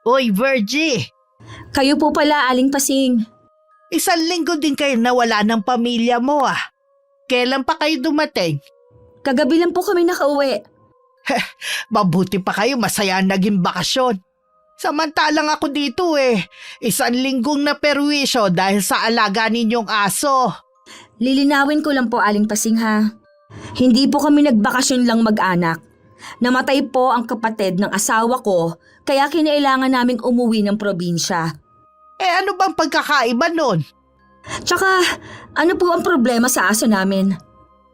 Uy, Virgie! Kayo po pala, Aling Pasing. 1 linggo din kayo nawala ng pamilya mo ah. Kailan pa kayo dumating? Kagabi lang po kami nakauwi. Mabuti pa kayo, masaya ang naging bakasyon. Samantalang ako dito 1 linggong na perwisyo dahil sa alaga ninyong aso. Lilinawin ko lang po, Aling Pasing ha. Hindi po kami nagbakasyon lang mag-anak. Namatay po ang kapatid ng asawa ko, kaya kinailangan naming umuwi ng probinsya. Ano bang pagkakaiba nun? Tsaka, ano po ang problema sa aso namin?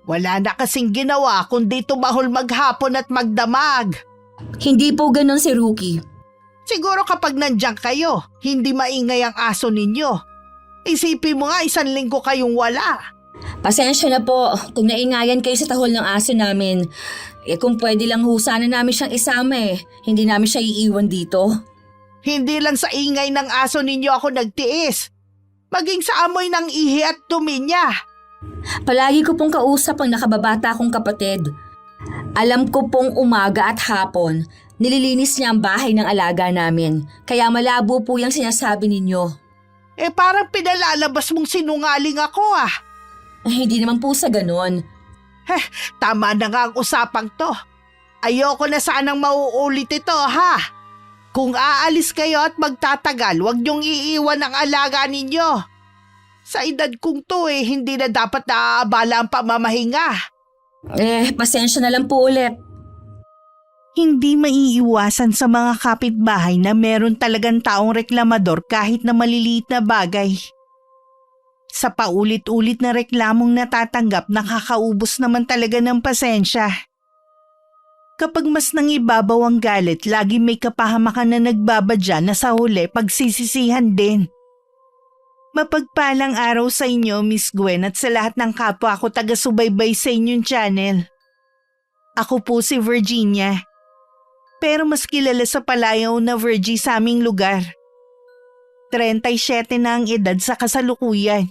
Wala na kasing ginawa kundi tumahol maghapon at magdamag. Hindi po ganon si Rookie. Siguro kapag nandiyan kayo, hindi maingay ang aso ninyo. Isipin mo nga 1 linggo kayong wala. Pasensya na po kung naingayan kayo sa tahol ng aso namin. Kung pwede lang sana namin siyang isama hindi namin siya iiwan dito. Hindi lang sa ingay ng aso ninyo ako nagtiis. Maging sa amoy ng ihi at dumi niya. Palagi ko pong kausap ang nakababata kong kapatid. Alam ko pong umaga at hapon, nililinis niya ang bahay ng alaga namin. Kaya malabo po yung sinasabi ninyo. Parang pinalalabas mong sinungaling ako ah. Hindi naman po sa ganon. Tama na nga ang usapang to. Ayoko na sanang mauulit ito ha. Kung aalis kayo at magtatagal, huwag niyong iiwan ang alaga ninyo. Sa edad kong to hindi na dapat naaabala ang pamamahinga. Pasensya na lang po ulit. Hindi maiiwasan sa mga kapitbahay na meron talagang taong reklamador kahit na maliliit na bagay. Sa paulit-ulit na reklamong natatanggap, nakakaubos naman talaga ng pasensya. Kapag mas nangibabaw ang galit, lagi may kapahamakan na nagbabadya na sa huli pagsisisihan din. Mapagpalang araw sa inyo, Miss Gwen, at sa lahat ng kapwa ko taga-subaybay sa inyong channel. Ako po si Virginia. Pero mas kilala sa palayaw na Virgie sa aming lugar. 37 na ang edad sa kasalukuyan.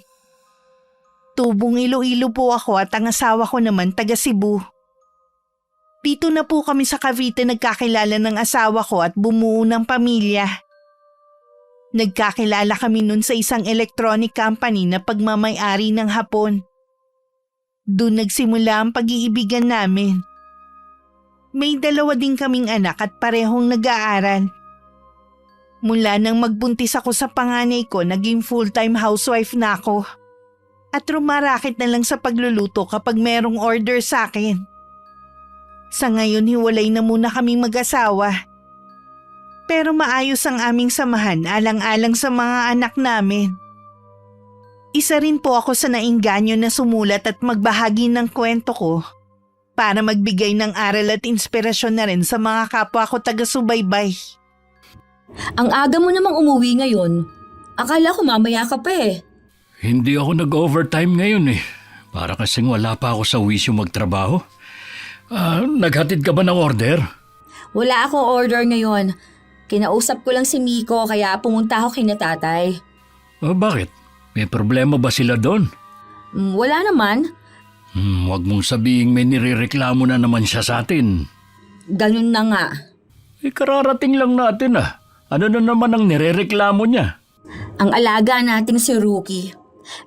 Tubong Iloilo po ako at ang asawa ko naman taga Cebu. Dito na po kami sa Cavite nagkakilala ng asawa ko at bumuo ng pamilya. Nagkakilala kami nun sa isang electronic company na pagmamay-ari ng Hapon. Doon nagsimula ang pag-iibigan namin. May 2 din kaming anak at parehong nag-aaral. Mula nang magbuntis ako sa panganay ko, naging full-time housewife na ako. At rumarakit na lang sa pagluluto kapag merong order sa akin. Sa ngayon, hiwalay na muna kaming mag-asawa. Pero maayos ang aming samahan alang-alang sa mga anak namin. Isa rin po ako sa nainganyo na sumulat at magbahagi ng kwento ko para magbigay ng aral at inspirasyon na rin sa mga kapwa ko taga-subaybay. Ang aga mo namang umuwi ngayon. Akala ko mamaya ka pa Hindi ako nag-overtime ngayon Para kasing wala pa ako sa wisyo magtrabaho. Naghatid ka ba ng order? Wala akong order ngayon. Kinausap ko lang si Miko kaya pumunta ako kina tatay. Bakit? May problema ba sila doon? Wala naman. Huwag mong sabihin may nirereklamo na naman siya sa atin. Ganun na nga. Kararating lang natin Ano na naman ang nirereklamo niya? Ang alaga nating si Rookie.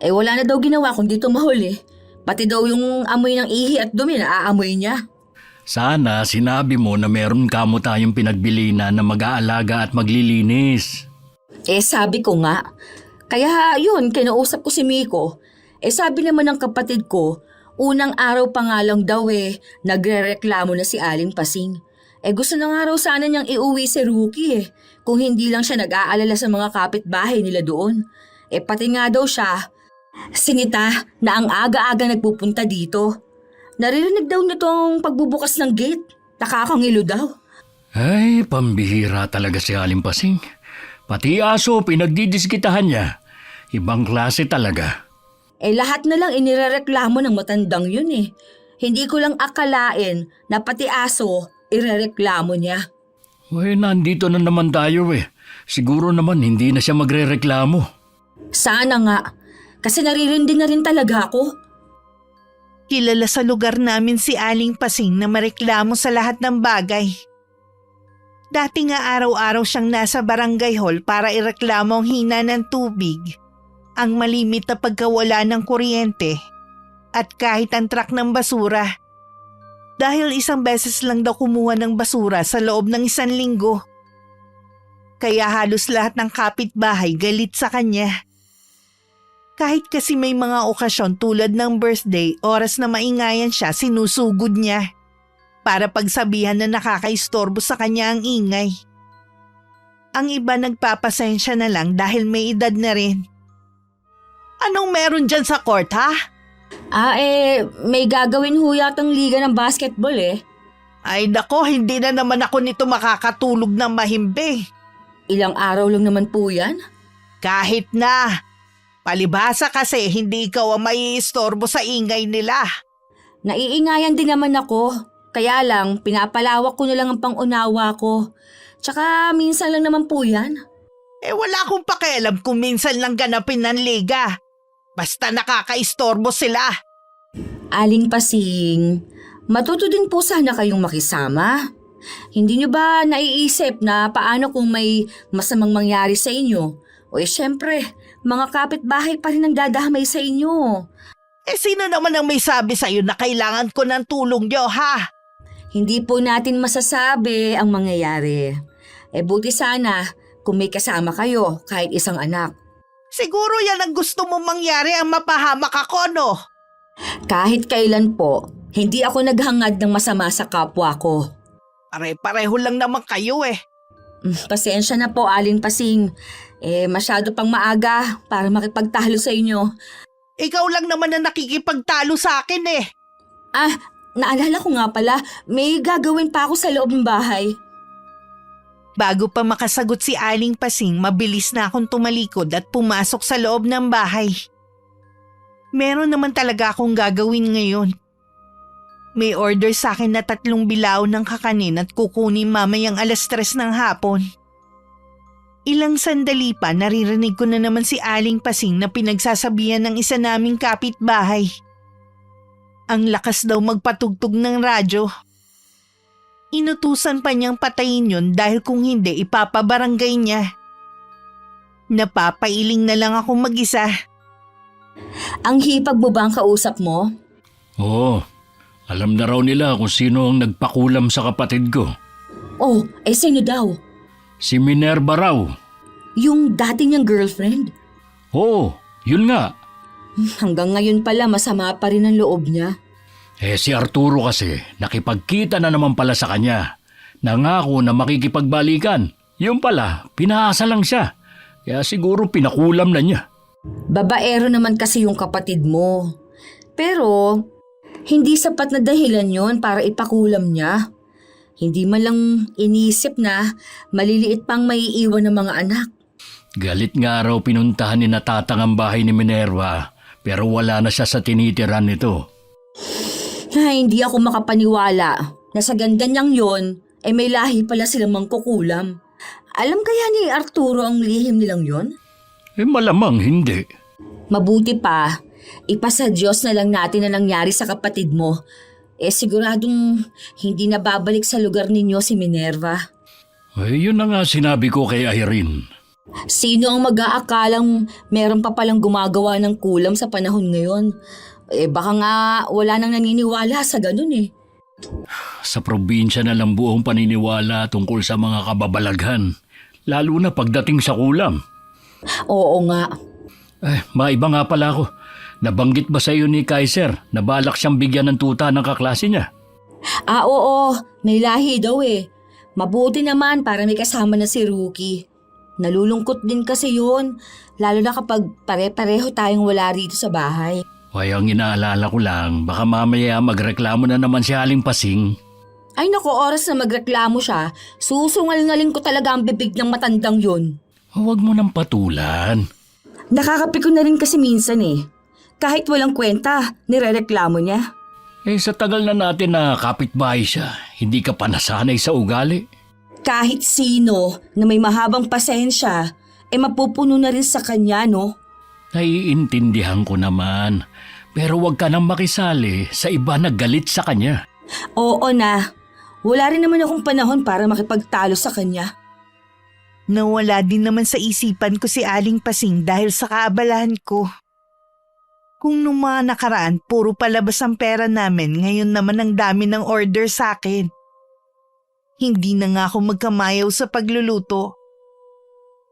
Wala na daw ginawa kundi tumahol Pati daw yung amoy ng ihi at dumi na aamoy niya. Sana sinabi mo na meron kamo tayong pinagbilinan na mag-aalaga at maglilinis. Sabi ko nga. Kaya yun, kinausap ko si Miko. Sabi naman ng kapatid ko, unang araw pa nga lang daw nagrereklamo na si Aling Pasing. Gusto na nga raw sana niyang iuwi si Rookie kung hindi lang siya nag-aalala sa mga kapitbahay nila doon. Pati nga daw siya, sinita na ang aga-aga nagpupunta dito. Naririnig daw niya tong pagbubukas ng gate. Nakakangilo daw. Ay, pambihira talaga si Aling Pasing. Pati aso, pinagdidiskitahan niya. Ibang klase talaga. Lahat na lang inirereklamo ng matandang yun Hindi ko lang akalain na pati aso irereklamo niya. Nandito na naman tayo Siguro naman hindi na siya magrereklamo. Sana nga. Kasi naririndi na rin talaga ako. Kilala sa lugar namin si Aling Pasing na mareklamo sa lahat ng bagay. Dati nga araw-araw siyang nasa barangay hall para ireklamo ang hina ng tubig, ang malimit na pagkawala ng kuryente, at kahit ang truck ng basura. Dahil isang beses lang daw kumuha ng basura sa loob ng 1 linggo. Kaya halos lahat ng kapitbahay galit sa kanya. Kahit kasi may mga okasyon tulad ng birthday, oras na maingayan siya, sinusugod niya. Para pagsabihan na nakakaistorbo sa kanya ang ingay. Ang iba nagpapasensya na lang dahil may edad na rin. Anong meron dyan sa court, ha? May gagawin ho yatang liga ng basketball eh. Ay nako, hindi na naman ako nito makakatulog ng mahimbe. Ilang araw lang naman po yan. Kahit na. Palibhasa kasi hindi ikaw ang maiistorbo sa ingay nila. Naiingayan din naman ako. Kaya lang, pinapalawak ko na lang ang pangunawa ko. Tsaka minsan lang naman po yan. Wala akong pakialam kung minsan lang ganapin ng liga. Basta nakakaistorbo sila. Aling Pasing, matuto din po sana kayong makisama. Hindi nyo ba naiisip na paano kung may masamang mangyari sa inyo? Syempre, mga kapitbahay pa rin ang dadamay sa inyo. Sino naman ang may sabi sa'yo na kailangan ko ng tulong nyo, ha? Hindi po natin masasabi ang mangyayari. Buti sana kung may kasama kayo kahit isang anak. Siguro yan ang gusto mong mangyari, ang mapahamak ako, no? Kahit kailan po, hindi ako naghangad ng masama sa kapwa ko. Pare-pareho lang naman kayo eh. Pasensya na po, Aling Pasing. Masyado pang maaga para makipagtalo sa inyo. Ikaw lang naman na nakikipagtalo sa akin eh. Naalala ko nga pala, may gagawin pa ako sa loob ng bahay. Bago pa makasagot si Aling Pasing, mabilis na akong tumalikod at pumasok sa loob ng bahay. Meron naman talaga akong gagawin ngayon. May order sa akin na 3 bilao ng kakanin at kukunin mamayang 3:00 ng hapon. Ilang sandali pa naririnig ko na naman si Aling Pasing na pinagsasabihan ng isa naming kapitbahay. Ang lakas daw magpatugtog ng radyo. Inutusan pa niyang patayin yun dahil kung hindi ipapabarangay niya. Napapailing na lang ako mag-isa. Ang hipag mo ba ang kausap mo? Oo, alam na raw nila kung sino ang nagpakulam sa kapatid ko. Sino daw? Si Minerva raw. Yung dati niyang girlfriend? Oo, yun nga. Hanggang ngayon pala masama pa rin ang loob niya. Si Arturo kasi nakipagkita na naman pala sa kanya. Nangako na makikipagbalikan. Yung pala, pinaasa lang siya. Kaya siguro pinakulam na niya. Babaero naman kasi yung kapatid mo. Pero, hindi sapat na dahilan yon para ipakulam niya. Hindi man lang inisip na maliliit pang maiiwan ng mga anak. Galit nga raw pinuntahan ni Natatang ang bahay ni Minerva, pero wala na siya sa tinitiran nito. Hindi ako makapaniwala na sa ganda niyang yon, may lahi pala silang mangkukulam. Alam kaya ni Arturo ang lihim nilang yon? Malamang hindi. Mabuti pa, ipasa Diyos na lang natin na nangyari sa kapatid mo. Siguradong hindi na babalik sa lugar ninyo si Minerva. Yun na nga sinabi ko kay Irene. Sino ang mag-aakalang meron pa palang gumagawa ng kulam sa panahon ngayon? Baka nga wala nang naniniwala sa ganun eh. Sa probinsya na lang buong paniniwala tungkol sa mga kababalaghan, lalo na pagdating sa kulam. Oo nga. Maiba nga pala ako. Nabanggit ba sa iyo ni Kaiser na balak siyang bigyan ng tuta ng kaklase niya? Oo. May lahi daw eh. Mabuti naman para may kasama na si Rookie. Nalulungkot din kasi yun, lalo na kapag pare-pareho tayong wala rito sa bahay. Ang inaalala ko lang, baka mamaya magreklamo na naman si Aling Pasing. Ay naku, oras na magreklamo siya, susungal-ngaling ko talaga ang bibig ng matandang yun. Huwag mo nang patulan. Nakakapikon na rin kasi minsan eh. Kahit walang kwenta, nirereklamo niya. Sa tagal na natin na kapitbahay siya, hindi ka pa nasanay sa ugali. Kahit sino na may mahabang pasensya, mapupuno na rin sa kanya, no? Naiintindihan ko naman, pero huwag ka nang makisali sa iba na galit sa kanya. Oo na. Wala rin naman akong panahon para makipagtalo sa kanya. Nawala din naman sa isipan ko si Aling Pasing dahil sa kaabalahan ko. Kung nung mga nakaraan puro palabas ang pera namin, ngayon naman ang dami ng order sa akin. Hindi na nga ako magkamayaw sa pagluluto.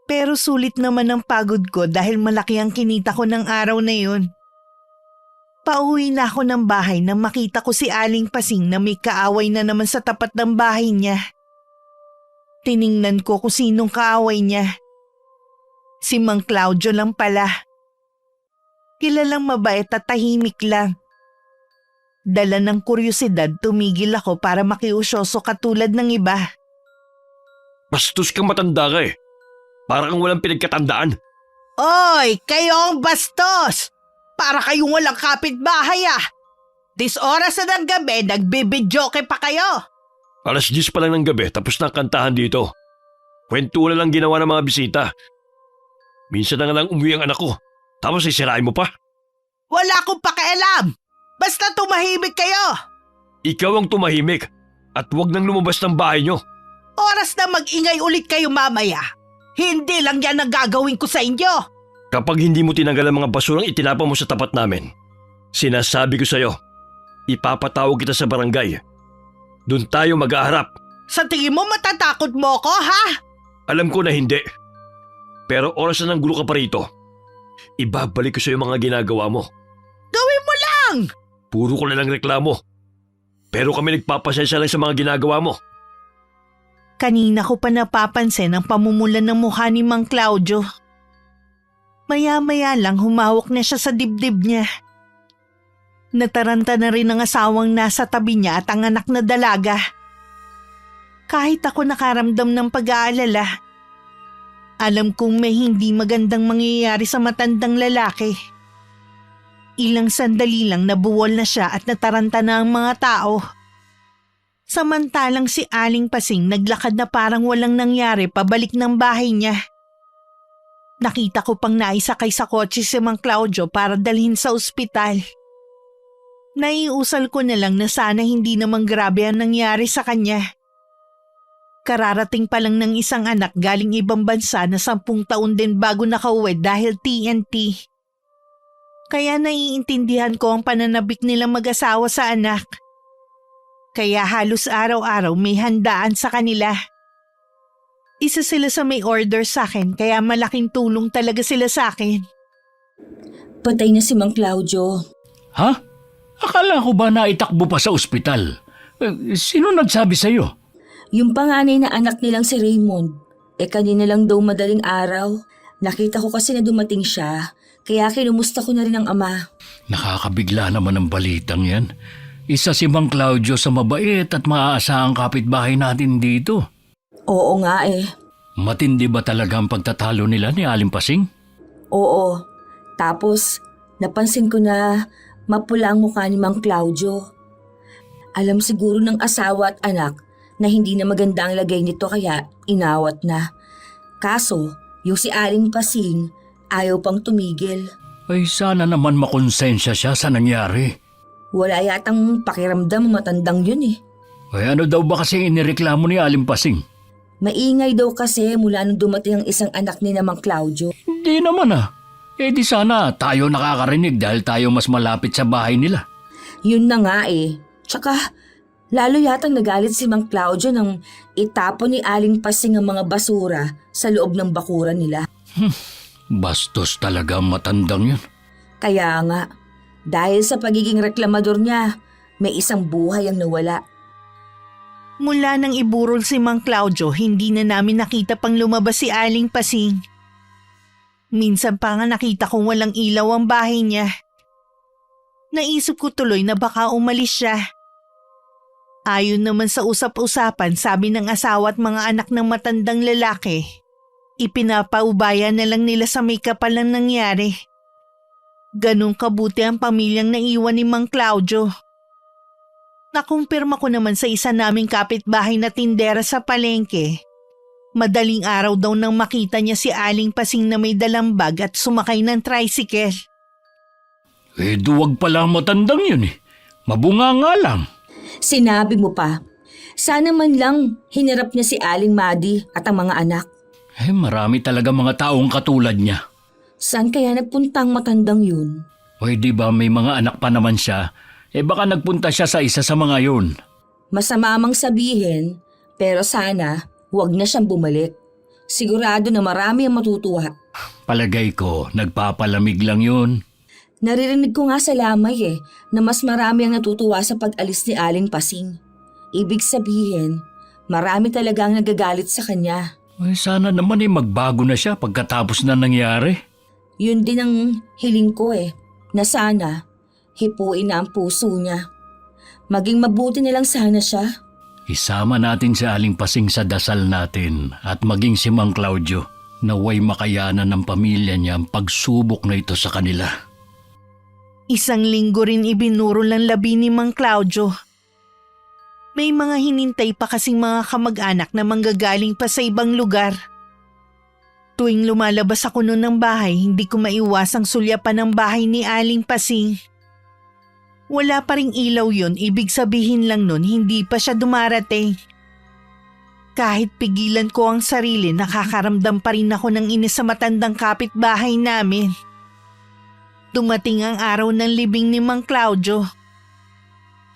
Pero sulit naman ang pagod ko dahil malaki ang kinita ko ng araw na yun. Pauwi na ako ng bahay nang makita ko si Aling Pasing na may kaaway na naman sa tapat ng bahay niya. Tiningnan ko kung sinong kaaway niya. Si Mang Claudio lang pala. Kilalang mabait at tahimik lang. Dala ng kuryosidad, tumigil ako para makiusyoso katulad ng iba. Bastos kang matanda ka eh. Para kang walang pinagkatandaan. Oy, kayong bastos! Para kayong walang kapitbahay ah! Dis oras na ng gabi, nagbibidyoke pa kayo! 10:00 pa lang ng gabi tapos na ang kantahan dito. Kwentuhan lang ginawa ng mga bisita. Minsan na nga lang umuwi ang anak ko. Tapos sisirain mo pa? Wala akong pakialam! Basta tumahimik kayo! Ikaw ang tumahimik at huwag nang lumabas ng bahay nyo. Oras na mag-ingay ulit kayo mamaya. Hindi lang yan ang gagawin ko sa inyo. Kapag hindi mo tinanggal ang mga basurang itinapa mo sa tapat namin, sinasabi ko sa'yo, ipapatawag kita sa barangay. Doon tayo mag-aharap. Sa tingin mo matatakot mo ko, ha? Alam ko na hindi. Pero oras na ng gulo ka pa rito. Ibabalik ko sa'yo mga ginagawa mo. Gawin mo lang! Puro ko na lang reklamo. Pero kami nagpapasensya lang sa mga ginagawa mo. Kanina ko pa napapansin ang pamumulan ng mukha ni Mang Claudio. Maya-maya lang humawak na siya sa dibdib niya. Nataranta na rin ang asawang nasa tabi niya at ang anak na dalaga. Kahit ako nakaramdam ng pag-aalala, alam kong may hindi magandang mangyayari sa matandang lalaki. Ilang sandali lang nabuwal na siya at nataranta na ang mga tao. Samantalang si Aling Pasing naglakad na parang walang nangyari pabalik ng bahay niya. Nakita ko pang naisakay sa kotse si Mang Claudio para dalhin sa ospital. Naiusal ko na lang na sana hindi namang grabe ang nangyari sa kanya. Kararating pa lang ng isang anak galing ibang bansa na 10 taon din bago nakauwi dahil TNT. Kaya naiintindihan ko ang pananabik nilang mag-asawa sa anak. Kaya halos araw-araw may handaan sa kanila. Isa sila sa may order sa akin kaya malaking tulong talaga sila sa akin. Patay na si Mang Claudio. Ha? Akala ko ba na itakbo pa sa ospital? Sino nagsabi sa'yo? Yung panganay na anak nilang si Raymond. Kanina lang daw madaling araw. Nakita ko kasi na dumating siya, kaya kinumusta ko na rin ang ama. Nakakabigla naman ang balitang yan. Isa si Mang Claudio sa mabait at maaasahang kapitbahay natin dito. Oo nga eh. Matindi ba talaga ang pagtatalo nila ni Aling Pasing? Oo. Tapos, napansin ko na mapula ang mukha ni Mang Claudio. Alam siguro ng asawa at anak na hindi na maganda ang lagay nito kaya inawat na. Kaso, yung si Aling Pasing ayaw pang tumigil. Ay sana naman makonsensya siya sa nangyari. Wala yatang pakiramdam matandang yun eh. Ay ano daw ba kasi inireklamo ni Aling Pasing? Maingay daw kasi mula nung dumating ang isang anak ni Mang Claudio. Hindi naman ah. Di sana tayo nakakarinig dahil tayo mas malapit sa bahay nila. Yun na nga eh. Tsaka, lalo yatang nagalit si Mang Claudio nang itapon ni Aling Pasing ang mga basura sa loob ng bakuran nila. Bastos talaga ang matandang yun. Kaya nga, dahil sa pagiging reklamador niya, may isang buhay ang nawala. Mula nang iburol si Mang Claudio, hindi na namin nakita pang lumabas si Aling Pasing. Minsan pa nga nakita kong walang ilaw ang bahay niya. Naisip ko tuloy na baka umalis siya. Ayon naman sa usap-usapan, sabi ng asawa at mga anak ng matandang lalaki, ipinapaubaya na lang nila sa may kapal ng nangyari. Ganong kabuti ang pamilyang naiwan ni Mang Claudio. Nakumpirma ko naman sa isa naming kapitbahay na tindera sa palengke. Madaling araw daw nang makita niya si Aling Pasing na may dalang bag at sumakay ng tricycle. Duwag pala ang matandang yun eh. Mabunga nga lang. Sinabi mo pa, Sana man lang hinarap niya si Aling Madi at ang mga anak. Marami talaga mga taong katulad niya. Saan kaya nagpunta ang matandang yun? Di ba may mga anak pa naman siya? Baka nagpunta siya sa isa sa mga yun. Masama mang sabihin, pero sana huwag na siyang bumalik. Sigurado na marami ang matutuwa. Palagay ko, nagpapalamig lang yun. Naririnig ko nga sa lamay na mas marami ang natutuwa sa pag-alis ni Aling Pasing. Ibig sabihin, marami talagang nagagalit sa kanya. Sana naman magbago na siya pagkatapos na nangyari. Yun din ang hiling ko na sana hipuin na ang puso niya. Maging mabuti na lang sana siya. Isama natin si Aling Pasing sa dasal natin at maging si Mang Claudio. Naway makayanan ng pamilya niya ang pagsubok na ito sa kanila. Isang linggo rin ibinuro ng labi ni Mang Claudio. May mga hinintay pa kasing mga kamag-anak na manggagaling pa sa ibang lugar. Tuwing lumalabas ako noon ng bahay, hindi ko maiwasang sulyapan ang bahay ni Aling Pasing. Wala pa ring ilaw yun, ibig sabihin lang nun hindi pa siya dumarating. Kahit pigilan ko ang sarili, nakakaramdam pa rin ako ng inis sa matandang kapitbahay namin. Dumating ang araw ng libing ni Mang Claudio.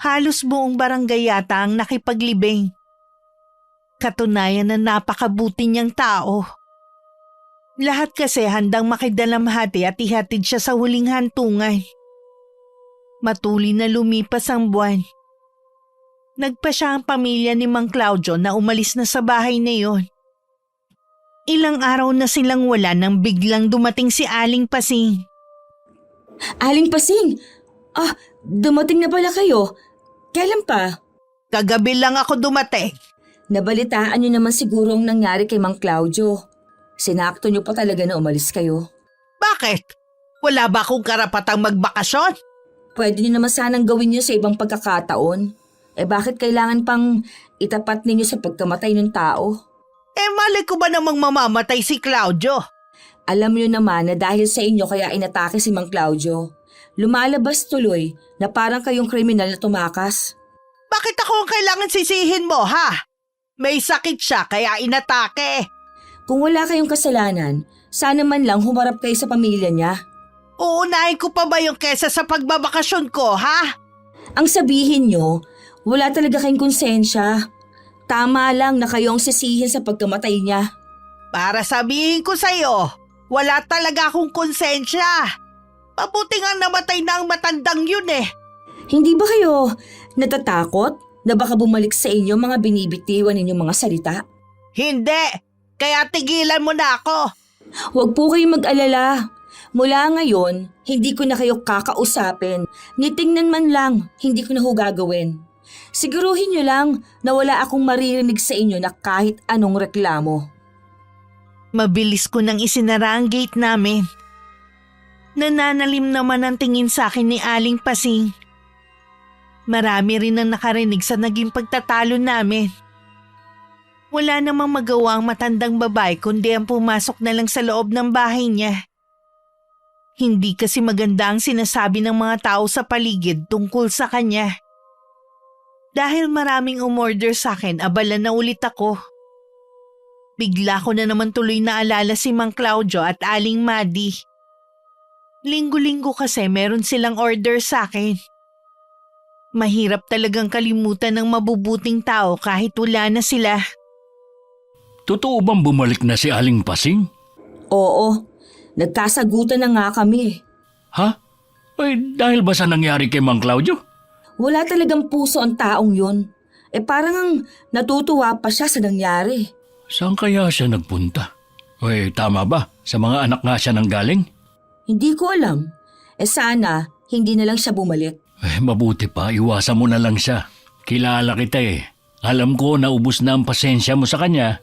Halos buong barangay yata ang nakipaglibing. Katunayan na napakabuti niyang tao. Lahat kasi handang makidalamhati at ihatid siya sa huling hantungan. Matuloy na lumipas ang buwan. Nagpa siya ang pamilya ni Mang Claudio na umalis na sa bahay na yon. Ilang araw na silang wala nang biglang dumating si Aling Pasing. Aling Pasing! Dumating na pala kayo. Kailan pa? Kagabi lang ako dumating. Nabalitaan niyo naman siguro ang nangyari kay Mang Claudio. Sinakto niyo pa talaga na umalis kayo. Bakit? Wala ba akong karapatang magbakasyon? Pwede niyo naman sanang gawin niyo sa ibang pagkakataon. Bakit kailangan pang itapat ninyo sa pagkamatay ng tao? Malay ko ba namang mamamatay si Claudio? Alam niyo naman na dahil sa inyo kaya inatake si Mang Claudio. Lumalabas tuloy na parang kayong kriminal na tumakas. Bakit ako ang kailangan sisihin mo, ha? May sakit siya kaya inatake. Kung wala kayong kasalanan, sana man lang humarap kayo sa pamilya niya. Uunahin ko pa ba yung kesa sa pagbabakasyon ko, ha? Ang sabihin niyo, wala talaga kayong konsensya. Tama lang na kayo ang sisihin sa pagkamatay niya. Para sabihin ko sa'yo, wala talaga akong konsensya. Mabuti nga namatay na ang matandang yun Hindi ba kayo natatakot na baka bumalik sa inyo mga binibitiwan ninyong mga salita? Hindi! Kaya tigilan mo na ako! Huwag po kayong mag-alala. Mula ngayon, hindi ko na kayo kakausapin. Nitingnan man lang, hindi ko na ho gagawin. Siguruhin niyo lang na wala akong maririnig sa inyo na kahit anong reklamo. Mabilis ko nang isinara ang gate namin. Nananalim naman ang tingin sa akin ni Aling Pasing. Marami rin ang nakarinig sa naging pagtatalo namin. Wala namang magawa ang matandang babae kundi ang pumasok na lang sa loob ng bahay niya. Hindi kasi maganda ang sinasabi ng mga tao sa paligid tungkol sa kanya. Dahil maraming umorder sa akin, abala na ulit ako. Bigla ko na naman tuloy naalala si Mang Claudio at Aling Madi. Linggo-linggo kasi meron silang order sa akin. Mahirap talagang kalimutan ng mabubuting tao kahit wala na sila. Totoo bang bumalik na si Aling Pasing? Oo, nagkasagutan na nga kami. Ha? Dahil ba sa nangyari kay Mang Claudio? Wala talagang puso ang taong yun. Parang ang natutuwa pa siya sa nangyari. Saan kaya siya nagpunta? Tama ba? Sa mga anak nga siya nanggaling? Hindi ko alam. Sana hindi na lang siya bumalik. Mabuti pa, iwasan mo na lang siya. Kilala kita Alam ko na ubos na ang pasensya mo sa kanya.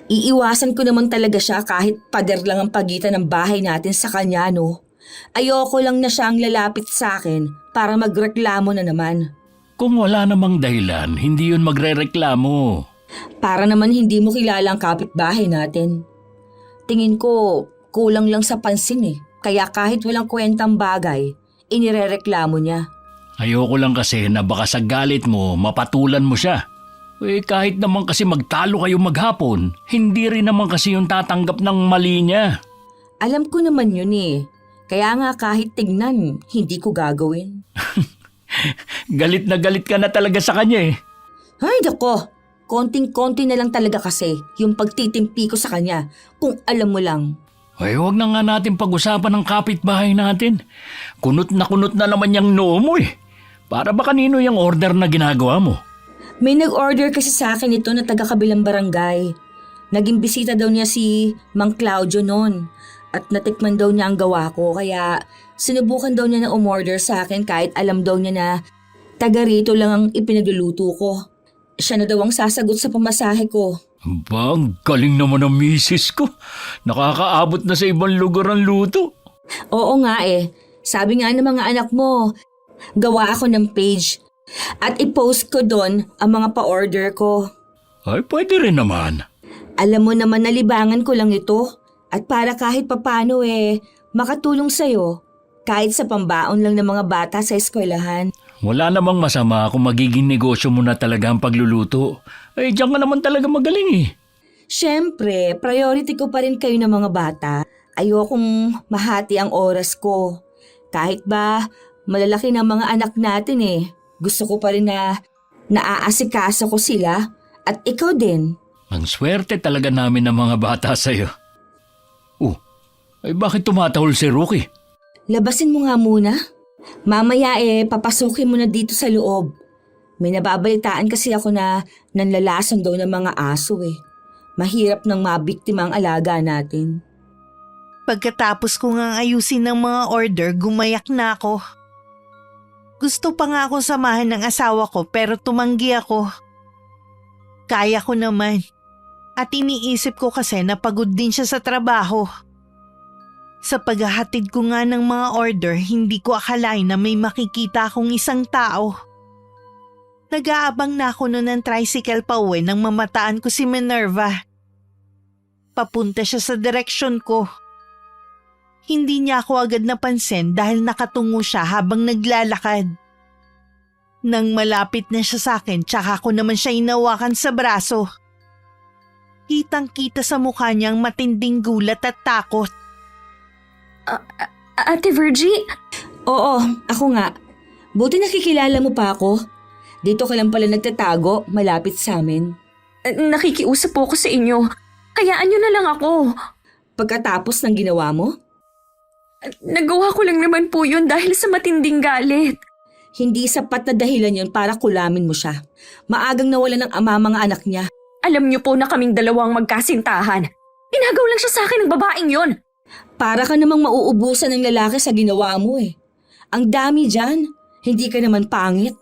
Iiwasan ko naman talaga siya kahit pader lang ang pagitan ng bahay natin sa kanya, no? Ayoko lang na siya ang lalapit sa akin para magreklamo na naman. Kung wala namang dahilan, hindi yun magrereklamo. Para naman hindi mo kilala ang kapitbahay natin. Tingin ko, kulang lang sa pansin Kaya kahit walang kwentang bagay, inirereklamo niya. Ayoko lang kasi na baka sa galit mo, mapatulan mo siya. Kahit naman kasi magtalo kayo maghapon, hindi rin naman kasi yung tatanggap ng mali niya. Alam ko naman yun eh. Kaya nga kahit tignan, hindi ko gagawin. Galit na galit ka na talaga sa kanya eh. Ay, dako. Konting-konti na lang talaga kasi yung pagtitimpi ko sa kanya, kung alam mo lang. Huwag na nga natin pag-usapan ng kapitbahay natin. Kunot na naman yung noo mo eh. Para ba kanino yung order na ginagawa mo? May nag-order kasi sa akin ito na taga-kabilang barangay. Naging bisita daw niya si Mang Claudio noon. At natikman daw niya ang gawa ko, kaya sinubukan daw niya na umorder sa akin kahit alam daw niya na taga rito lang ang ipinagluluto ko. Siya na daw ang sasagot sa pamasahe ko. Ba, ang galing naman ng misis ko. Nakakaabot na sa ibang lugar ang luto. Oo nga eh. Sabi nga ng mga anak mo, gawa ako ng page at i-post ko doon ang mga pa-order ko. Ay, pwede rin naman. Alam mo naman na libangan ko lang ito at para kahit papano makatulong sa'yo kahit sa pambaon lang ng mga bata sa eskwelahan. Wala namang masama kung magiging negosyo mo na talaga ang pagluluto. Diyan ka naman talaga magaling eh. Siyempre, priority ko pa rin kayo ng mga bata. Ayokong mahati ang oras ko. Kahit ba malalaki ng mga anak natin gusto ko pa rin na naaasikaso ko sila at ikaw din. Ang swerte talaga namin ng mga bata sa'yo. Bakit tumatahol si Rookie? Labasin mo nga muna. Mamaya papasukin mo na dito sa loob. May nababalitaan kasi ako na nanlalason daw ng mga aso Mahirap nang mabiktima ang alaga natin. Pagkatapos ko ngang ayusin ng mga order, gumayak na ako. Gusto pa nga akong samahan ng asawa ko pero tumanggi ako. Kaya ko naman. At iniisip ko kasi na pagod din siya sa trabaho. Sa paghahatid ko nga ng mga order, hindi ko akalain na may makikita akong isang tao. Nag-aabang na ako noon ng tricycle pa uwi nang mamataan ko si Minerva. Papunta siya sa direksyon ko. Hindi niya ako agad napansin dahil nakatungo siya habang naglalakad. Nang malapit na siya sa akin, tsaka ko naman siya inawakan sa braso. Kitang-kita sa mukha niya ang matinding gulat at takot. Ate Virgie? Oo, ako nga. Buti nakikilala mo pa ako. Dito ka lang pala nagtatago, malapit sa amin. Nakikiusap po ako sa inyo. Hayaan niyo na lang ako. Pagkatapos ng ginawa mo? Nagawa ko lang naman po yun dahil sa matinding galit. Hindi sapat na dahilan yun para kulamin mo siya. Maagang nawala ng ama mga anak niya. Alam niyo po na kaming dalawang magkasintahan. Inagaw lang siya sa akin ng babaeng yon. Para ka namang mauubusan ng lalaki sa ginawa mo Ang dami dyan. Hindi ka naman pangit.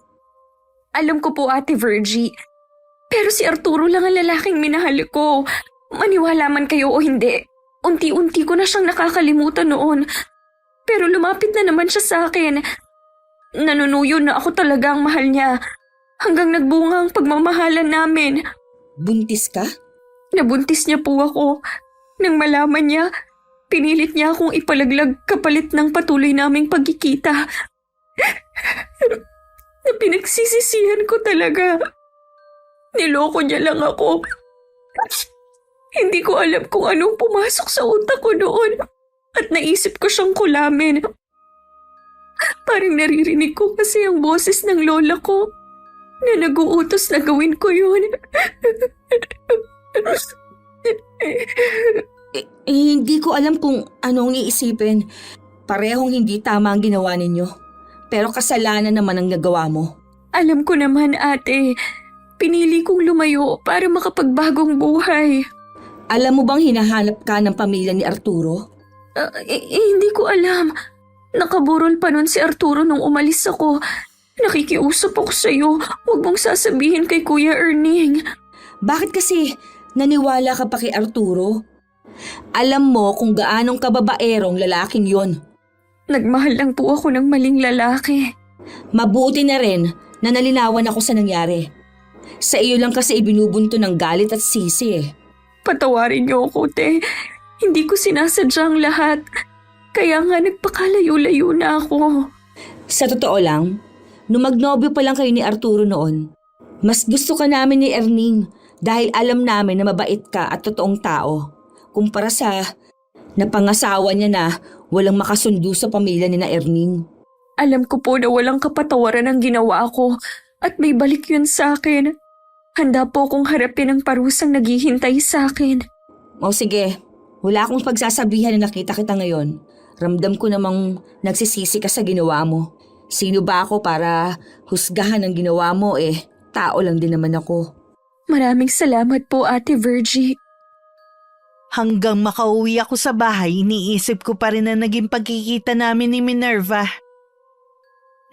Alam ko po, Ate Virgie. Pero si Arturo lang ang lalaking minahal ko. Maniwala man kayo o hindi. Unti-unti ko na siyang nakakalimutan noon. Pero lumapit na naman siya sa akin. Nanunuyo na ako talaga ang mahal niya. Hanggang nagbunga ang pagmamahalan namin. Buntis ka? Nabuntis niya po ako. Nang malaman niya, pinilit niya akong ipalaglag kapalit ng patuloy naming pagkikita. Na pinagsisisihan ko talaga. Niloko niya lang ako. Hindi ko alam kung anong pumasok sa utak ko noon at naisip ko siyang kulamin. Parang naririnig ko kasi ang boses ng lola ko na nag-uutos na gawin ko yun. Hindi ko alam kung anong iisipin. Parehong hindi tama ang ginawa ninyo. Pero kasalanan naman ang nagawa mo. Alam ko naman, ate. Pinili kong lumayo para makapagbagong buhay. Alam mo bang hinahanap ka ng pamilya ni Arturo? Hindi ko alam. Nakaburol pa nun si Arturo nung umalis ako. Nakikiusap ako sa'yo. Huwag mong sasabihin kay Kuya Erning. Bakit kasi naniwala ka pa kay Arturo? Alam mo kung gaanong kababaerong lalaking yon. Nagmahal lang po ako ng maling lalaki. Mabuti na rin na nalinawan ako sa nangyari. Sa iyo lang kasi ibinubunto ng galit at sisi Patawarin niyo ako, te. Hindi ko sinasadyang lahat. Kaya nga nagpakalayo-layo na ako. Sa totoo lang, nung magnobyo pa lang kayo ni Arturo noon, Mas gusto ka namin ni Erning dahil alam namin na mabait ka at totoong tao. Kumpara sa napangasawa niya na walang makasundo sa pamilya ni na Erning. Alam ko po na walang kapatawaran ang ginawa ko at may balik yun sa akin. Handa po akong harapin ang parusang naghihintay sa akin. O sige, wala akong pagsasabihan na nakita kita ngayon. Ramdam ko namang nagsisisi ka sa ginawa mo. Sino ba ako para husgahan ang ginawa mo tao lang din naman ako. Maraming salamat po, Ate Virgie. Hanggang makauwi ako sa bahay, iniisip ko pa rin na naging pagkikita namin ni Minerva.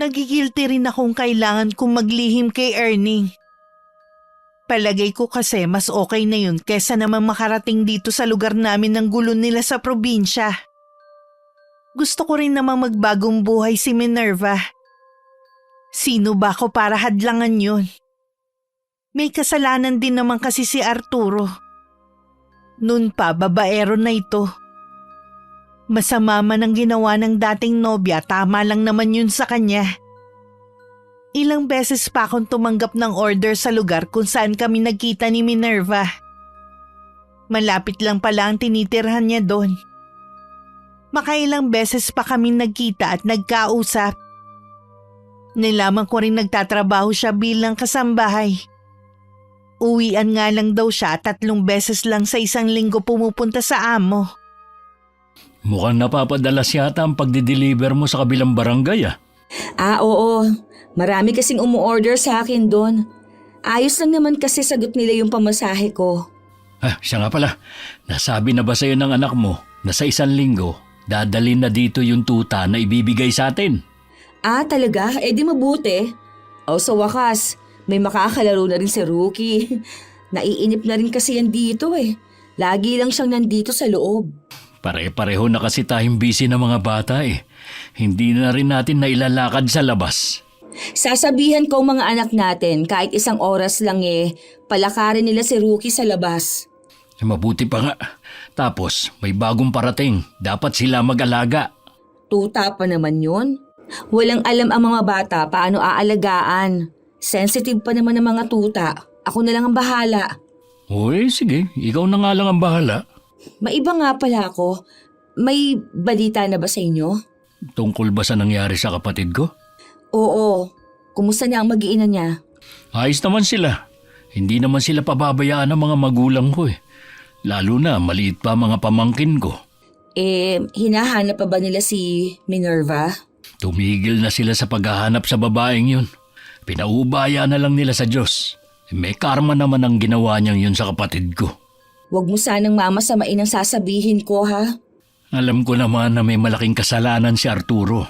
Nagigilty rin akong kailangan kong maglihim kay Erning. Palagay ko kasi mas okay na yun kesa naman makarating dito sa lugar namin ng gulo nila sa probinsya. Gusto ko rin namang magbagong buhay si Minerva. Sino ba ako para hadlangan yun? May kasalanan din naman kasi si Arturo. Noon pa, babaero na ito. Masama man ang ginawa ng dating nobya, tama lang naman yun sa kanya. Ilang beses pa akong tumanggap ng order sa lugar kung saan kami nagkita ni Minerva. Malapit lang pala ang tinitirhan niya doon. Makailang beses pa kami nagkita at nagkausap. Nilaman ko rin nagtatrabaho siya bilang kasambahay. Uwian nga lang daw siya 3 beses lang sa isang linggo pumupunta sa amo. Mukhang napapadalas yata ang pagdi-deliver mo sa kabilang barangay Oo. Marami kasing umu-order sa akin doon. Ayos lang naman kasi sagot nila yung pamasahe ko. Siya nga pala, nasabi na ba sa'yo ng anak mo na sa 1 linggo, dadalhin na dito yung tuta na ibibigay sa atin? Talaga? Di mabuti. Sa wakas, may makakalaro na rin si Rookie. Naiinip na rin kasi yan dito Lagi lang siyang nandito sa loob. Pare-pareho na kasi tayong busy ng mga bata Hindi na rin natin nailalakad sa labas. Sasabihan ko ang mga anak natin kahit 1 oras lang palakarin nila si Rookie sa labas. Mabuti pa nga. Tapos may bagong parating. Dapat sila mag-alaga. Tuta pa naman yun. Walang alam ang mga bata paano aalagaan. Sensitive pa naman ang mga tuta. Ako na lang ang bahala. Sige. Ikaw na nga lang ang bahala. Maiba nga pala ako. May balita na ba sa inyo? Tungkol ba sa nangyari sa kapatid ko? Oo. Kumusta niya ang mag-iina niya? Ayos naman sila. Hindi naman sila pababayaan ng mga magulang ko Lalo na maliit pa mga pamangkin ko. Hinahanap pa ba nila si Minerva? Tumigil na sila sa paghahanap sa babaeng yun. Pinaubaya na lang nila sa Diyos. May karma naman ang ginawa niyang yun sa kapatid ko. Huwag mo sanang mamasamain ang sasabihin ko, ha? Alam ko naman na may malaking kasalanan si Arturo.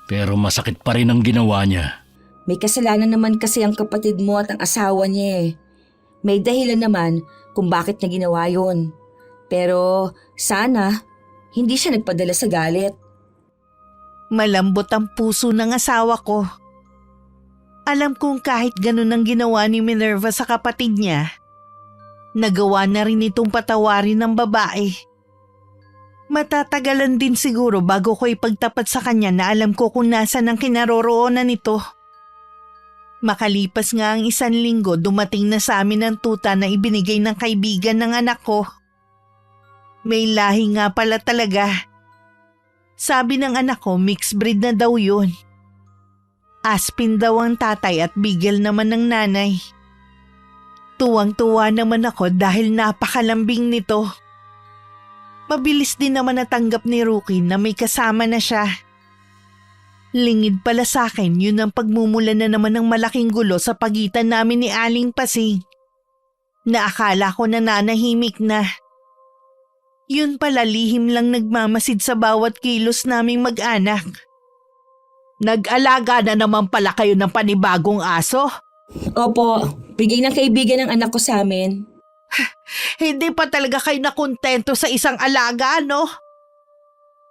Pero masakit pa rin ang ginawa niya. May kasalanan naman kasi ang kapatid mo at ang asawa niya May dahilan naman kung bakit niya ginawa yun. Pero sana, hindi siya nagpadala sa galit. Malambot ang puso ng asawa ko. Alam kong kahit ganun ang ginawa ni Minerva sa kapatid niya, nagawa na rin itong patawarin ng babae. Matatagalan din siguro bago ko ipagtapat sa kanya na alam ko kung nasan ang kinaroroonan nito. Makalipas nga ang 1 linggo, dumating na sa amin ang tuta na ibinigay ng kaibigan ng anak ko. May lahi nga pala talaga. Sabi ng anak ko, mixed breed na daw yun. Aspin daw ang tatay at Beagle naman ng nanay. Tuwang-tuwa naman ako dahil napakalambing nito. Mabilis din naman natanggap ni Rookie na may kasama na siya. Lingid pala sa akin, yun ang pagmumula na naman ng malaking gulo sa pagitan namin ni Aling Pasing. Na akala ko na nanahimik na. Yun pala lihim lang nagmamasid sa bawat kilos naming mag-anak. Nag-alaga na naman pala kayo ng panibagong aso? Opo, bigay ng kaibigan ng anak ko sa amin. Hindi pa talaga kayo nakontento sa isang alaga, no?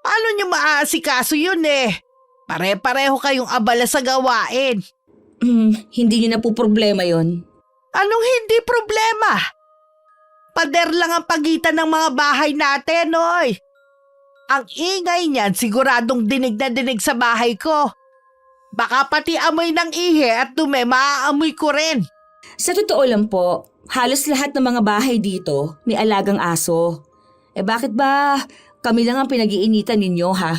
Paano niyo maaasikaso yun Pare-pareho kayong abala sa gawain. Hindi niyo na po problema yon. Anong hindi problema? Pader lang ang pagitan ng mga bahay natin, oy. Ang ingay niyan siguradong dinig na dinig sa bahay ko. Baka pati amoy ng ihi at dumi maaamoy ko rin. Sa totoo lang po, halos lahat ng mga bahay dito may alagang aso. Bakit ba kami lang ang pinag-iinitan ninyo ha?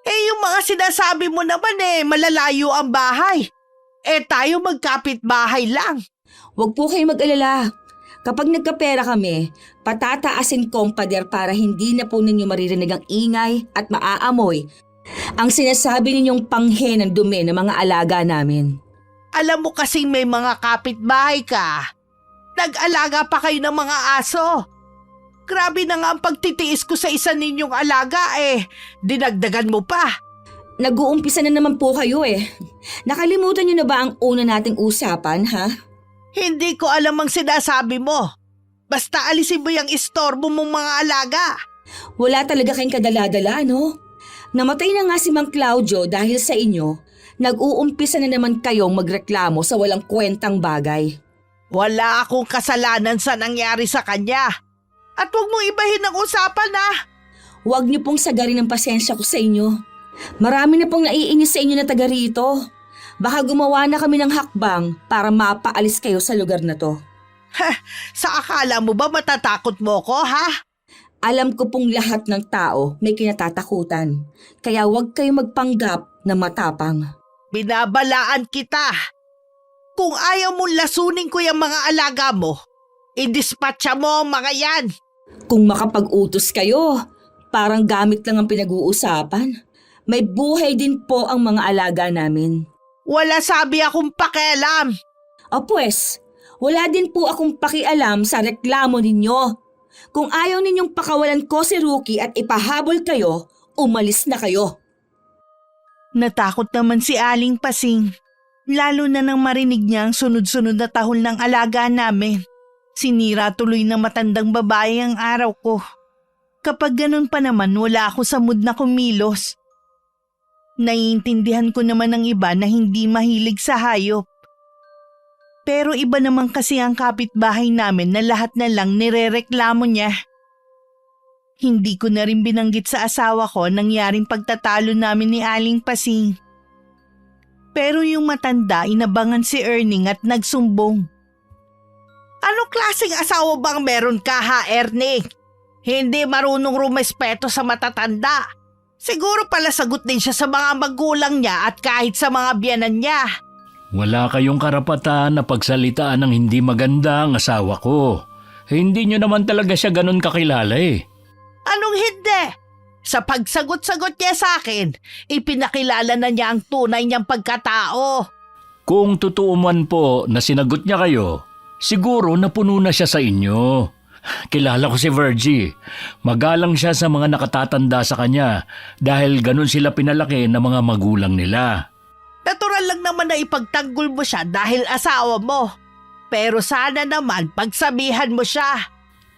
Yung mga sinasabi mo naman malalayo ang bahay. Tayo magkapit-bahay lang. Huwag po kayong mag-alala. Kapag nagkapera kami, patataasin ko ang pader para hindi na po ninyo maririnig ang ingay at maaamoy ang sinasabi ninyong panghe ng dumi ng mga alaga namin. Alam mo kasing may mga kapitbahay ka. Nag-alaga pa kayo ng mga aso. Grabe na nga ang pagtitiis ko sa isa ninyong alaga dinagdagan mo pa. Nag-uumpisa na naman po kayo Nakalimutan niyo na ba ang una nating usapan ha? Hindi ko alam ang sinasabi mo. Basta alisin mo yung istorbo mong mga alaga. Wala talaga kayong kadala-dala, no? Namatay na nga si Mang Claudio dahil sa inyo, nag-uumpisa na naman kayong magreklamo sa walang kwentang bagay. Wala akong kasalanan sa nangyari sa kanya. At huwag mong ibahin ang usapan Huwag niyo pong sagarin ang pasensya ko sa inyo. Marami na pong naiinis sa inyo na taga rito. Baka gumawa na kami ng hakbang para mapaalis kayo sa lugar na to. Sa akala mo ba matatakot mo ko, ha? Alam ko pong lahat ng tao may kinatatakutan. Kaya huwag kayong magpanggap na matapang. Binabalaan kita. Kung ayaw mong lasunin ko yung mga alaga mo, i-dispatcha mo ang mga yan. Kung makapag-utos kayo, parang gamit lang ang pinag-uusapan. May buhay din po ang mga alaga namin. Wala sabi akong pakialam. O pues, wala din po akong pakialam sa reklamo ninyo. Kung ayaw ninyong pakawalan ko si Rookie at ipahabol kayo, umalis na kayo. Natakot naman si Aling Pasing. Lalo na nang marinig niya ang sunod-sunod na tahol ng alaga namin. Sinira tuloy ng matandang babae ang araw ko. Kapag ganun pa naman, wala ako sa mood na kumilos. Naiintindihan ko naman ng iba na hindi mahilig sa hayop. Pero iba naman kasi ang kapitbahay namin na lahat na lang nirereklamo niya. Hindi ko na rin binanggit sa asawa ko nangyaring pagtatalo namin ni Aling Pasing. Pero yung matanda inabangan si Erning at nagsumbong. Anong klaseng asawa bang meron ka ha, Erning? Hindi marunong rumespeto sa matatanda. Siguro pala sagot din siya sa mga magulang niya at kahit sa mga biyanan niya. Wala kayong karapatan na pagsalitaan ng hindi maganda ang asawa ko. Hindi nyo naman talaga siya ganun kakilala Anong hindi? Sa pagsagot-sagot niya sa akin, ipinakilala na niya ang tunay niyang pagkatao. Kung totoo man po na sinagot niya kayo, siguro napuno na siya sa inyo. Kilala ko si Virgie. Magalang siya sa mga nakatatanda sa kanya dahil ganun sila pinalaki ng mga magulang nila. Natural lang naman na ipagtanggol mo siya dahil asawa mo. Pero sana naman pagsabihan mo siya.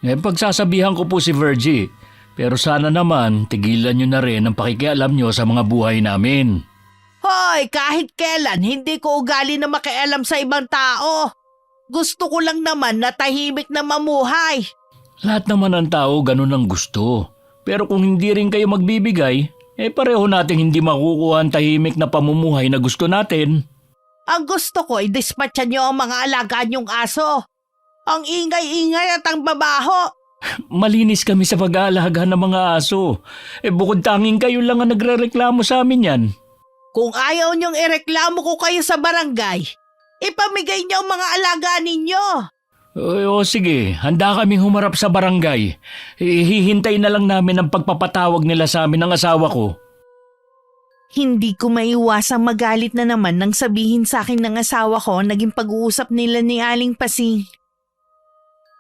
Pagsasabihan ko po si Virgie. Pero sana naman tigilan nyo na rin ang pakikialam nyo sa mga buhay namin. Hoy, kahit kailan hindi ko ugali na makialam sa ibang tao. Gusto ko lang naman na tahimik na mamuhay. Lahat naman ng tao ganun ang gusto. Pero kung hindi rin kayo magbibigay, pareho nating hindi makukuha ang tahimik na pamumuhay na gusto natin. Ang gusto ko ay dispatchan niyo ang mga alaga niyong aso. Ang ingay-ingay at ang babaho. Malinis kami sa pag-aalaga ng mga aso. Bukod tanging kayo lang ang nagrereklamo sa amin yan. Kung ayaw niyong ireklamo ko kayo sa barangay, ipamigay niyo ang mga alaga ninyo. O sige, handa kaming humarap sa barangay. Hihintay na lang namin ang pagpapatawag nila sa amin ng asawa ko. Hindi ko maiwasang magalit na naman nang sabihin sa akin ng asawa ko naging pag-uusap nila ni Aling Pasing.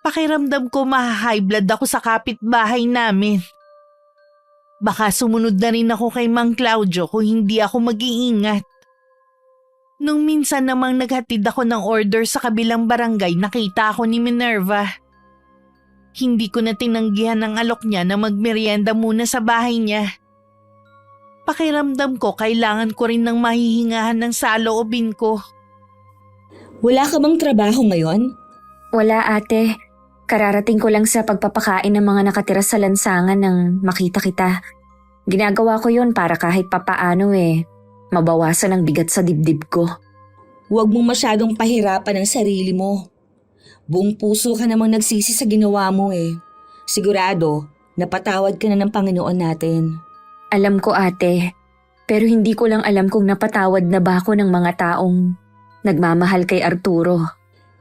Pakiramdam ko maha-high blood ako sa kapitbahay namin. Baka sumunod na rin ako kay Mang Claudio kung hindi ako mag-iingat. Nung minsan namang naghatid ako ng order sa kabilang barangay, nakita ako ni Minerva. Hindi ko na tinanggihan ang alok niya na magmerienda muna sa bahay niya. Pakiramdam ko kailangan ko rin ng mahihingahan ng saloobin ko. Wala ka bang trabaho ngayon? Wala ate. Kararating ko lang sa pagpapakain ng mga nakatira sa lansangan nang makita kita. Ginagawa ko yun para kahit papaano mabawasan ang bigat sa dibdib ko. Huwag mong masyadong pahirapan ang sarili mo. Buong puso ka namang nagsisi sa ginawa mo eh. Sigurado, napatawad ka na ng Panginoon natin. Alam ko ate, pero hindi ko lang alam kung napatawad na ba ako ng mga taong nagmamahal kay Arturo.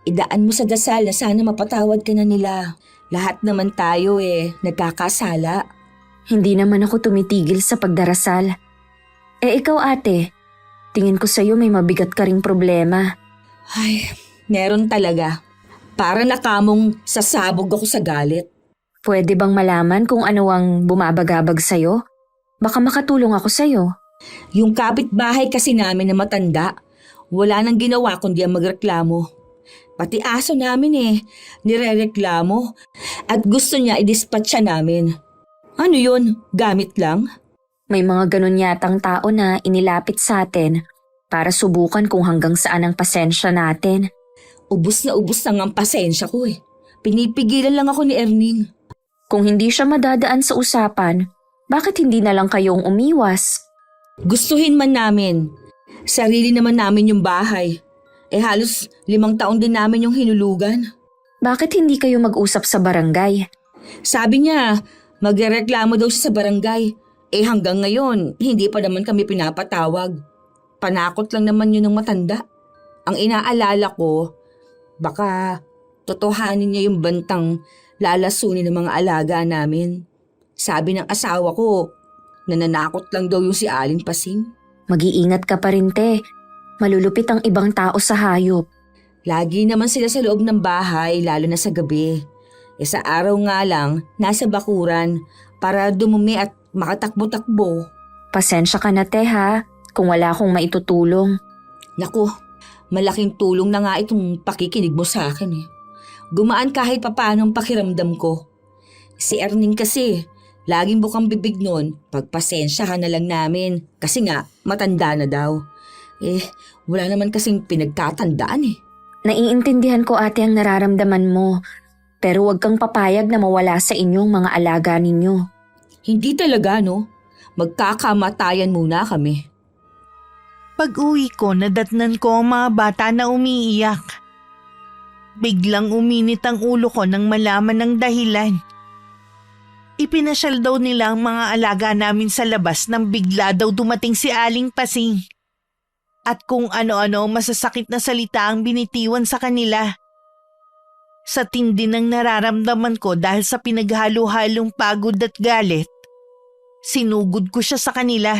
Idaan mo sa dasal na sana mapatawad ka na nila. Lahat naman tayo nagkakasala. Hindi naman ako tumitigil sa pagdarasal. Ikaw ate, tingin ko sa'yo may mabigat ka ring problema. Ay, meron talaga. Para nakamong sasabog ako sa galit. Pwede bang malaman kung ano ang bumabagabag sa'yo? Baka makatulong ako sa'yo. Yung kapitbahay kasi namin na matanda, wala nang ginawa kundi ang magreklamo. Pati aso namin nirereklamo at gusto niya i-dispatch siya namin. Ano yun? Gamit lang? May mga ganun yatang tao na inilapit sa atin para subukan kung hanggang saan ang pasensya natin. Ubus na ang pasensya ko Pinipigilan lang ako ni Erning. Kung hindi siya madadaan sa usapan, bakit hindi na lang kayong umiwas? Gustuhin man namin. Sarili naman namin yung bahay. Halos 5 taon din namin yung hinulugan. Bakit hindi kayo mag-usap sa barangay? Sabi niya, magrereklamo daw siya sa barangay. Hanggang ngayon, hindi pa naman kami pinapatawag. Panakot lang naman yun ng matanda. Ang inaalala ko, baka totohanin niya yung bantang lalasunin ng mga alaga namin. Sabi ng asawa ko, nananakot lang daw yung si Aling Pasing. Mag-iingat ka pa rin te. Malulupit ang ibang tao sa hayop. Lagi naman sila sa loob ng bahay, lalo na sa gabi. Sa araw nga lang, nasa bakuran para dumumi at makatakbo-takbo. Pasensya ka na te ha, kung wala akong maitutulong. Naku, malaking tulong na nga itong pakikinig mo sa akin Gumaan kahit papaano ang pakiramdam ko. Si Erning kasi, laging bukang bibig nun, pagpasensyahan na lang namin kasi nga matanda na daw. Wala naman kasing pinagkatandaan Naiintindihan ko ate ang nararamdaman mo, pero huwag kang papayag na mawala sa inyong mga alaga ninyo. Hindi talaga magkakamatayan muna kami. Pag-uwi ko, nadatnan ko ang mga bata na umiiyak. Biglang uminit ang ulo ko nang malaman ng dahilan. Ipinasyal daw nila ang mga alaga namin sa labas nang bigla daw dumating si Aling Pasing. At kung ano-ano masasakit na salita ang binitiwan sa kanila. Sa tindi ng nararamdaman ko dahil sa pinaghalo-halong pagod at galit, sinugod ko siya sa kanila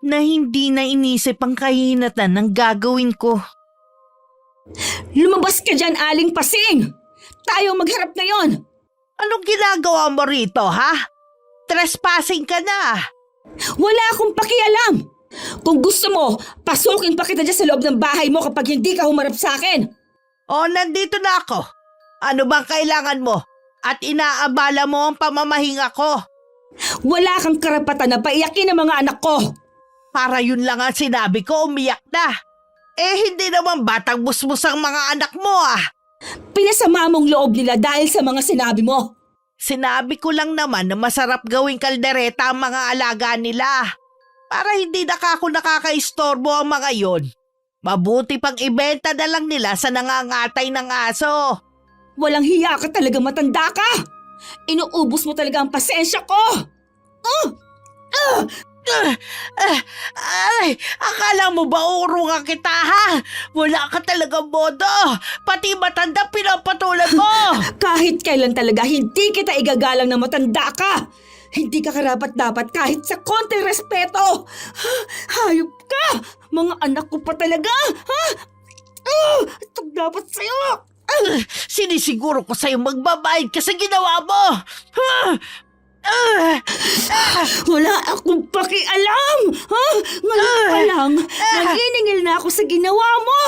na hindi na inisip ang kahinatan ng gagawin ko. Lumabas ka dyan, Aling Pasing! Tayo magharap ngayon! Anong ginagawa mo rito, ha? Trespassing ka na. Wala akong pakialam! Kung gusto mo, pasukin pa kita dyan sa loob ng bahay mo kapag hindi ka humarap sa akin! Nandito na ako. Ano bang kailangan mo? At inaabala mo ang pamamahinga ko. Wala kang karapatan na paiyakin ang mga anak ko! Para yun lang ang sinabi ko, umiyak na. Hindi naman batang busbus ang mga anak mo, Pinasama mong loob nila dahil sa mga sinabi mo. Sinabi ko lang naman na masarap gawing kaldereta ang mga alaga nila. Para hindi ako nakakaistorbo ang mga yon. Mabuti pang ibenta na lang nila sa nangangatay ng aso. Walang hiya ka talaga, matanda ka! Inuubos mo talaga ang pasensya ko! Akala mo ba urungan kita, ha? Wala ka talagang bodo. Pati matanda pinapatulan mo. Kahit kailan talaga hindi kita igagalang na matanda ka. Hindi ka karapat-dapat kahit sa konting respeto. Hayop ka! Mga anak ko pa talaga! Ito dapat sa'yo! Sinisiguro ko sa'yo magbabayad ka sa ginawa mo. Wala akong pakialam! Ngayon pa lang, naniningil na ako sa ginawa mo!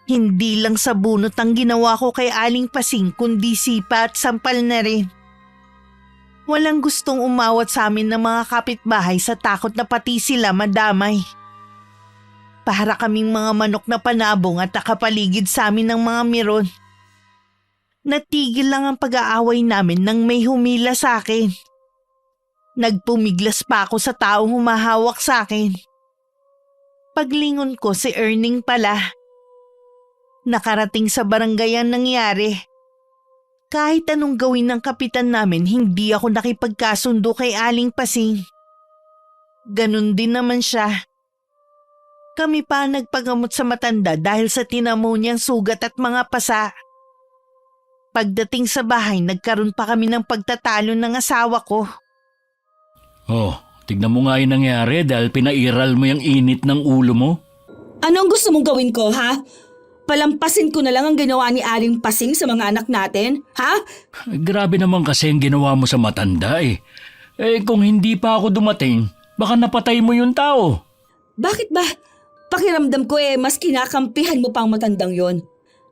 Hindi lang sa bunot ang ginawa ko kay Aling Pasing kundi sipa at sampal na rin. Walang gustong umawat sa amin ng mga kapitbahay sa takot na pati sila madamay. Para kaming mga manok na panabong at nakapaligid sa amin ng mga miron. Natigil lang ang pag-aaway namin nang may humila sa akin. Nagpumiglas pa ako sa taong humahawak sa akin. Paglingon ko si Erning pala. Nakarating sa barangay ang nangyari. Kahit anong gawin ng kapitan namin, hindi ako nakipagkasundo kay Aling Pasing. Ganun din naman siya. Kami pa nagpagamot sa matanda dahil sa tinamo niyang sugat at mga pasa. Pagdating sa bahay, nagkaroon pa kami ng pagtatalo ng asawa ko. Oh, tignan mo nga yung nangyari dahil pinairal mo yung init ng ulo mo. Anong gusto mong gawin ko, ha? Palampasin ko na lang ang ginawa ni Aling Pasing sa mga anak natin, ha? Grabe naman kasi ang ginawa mo sa matanda eh. Kung hindi pa ako dumating, baka napatay mo yung tao. Bakit ba? Pakiramdam ko mas kinakampihan mo pang matandang yon.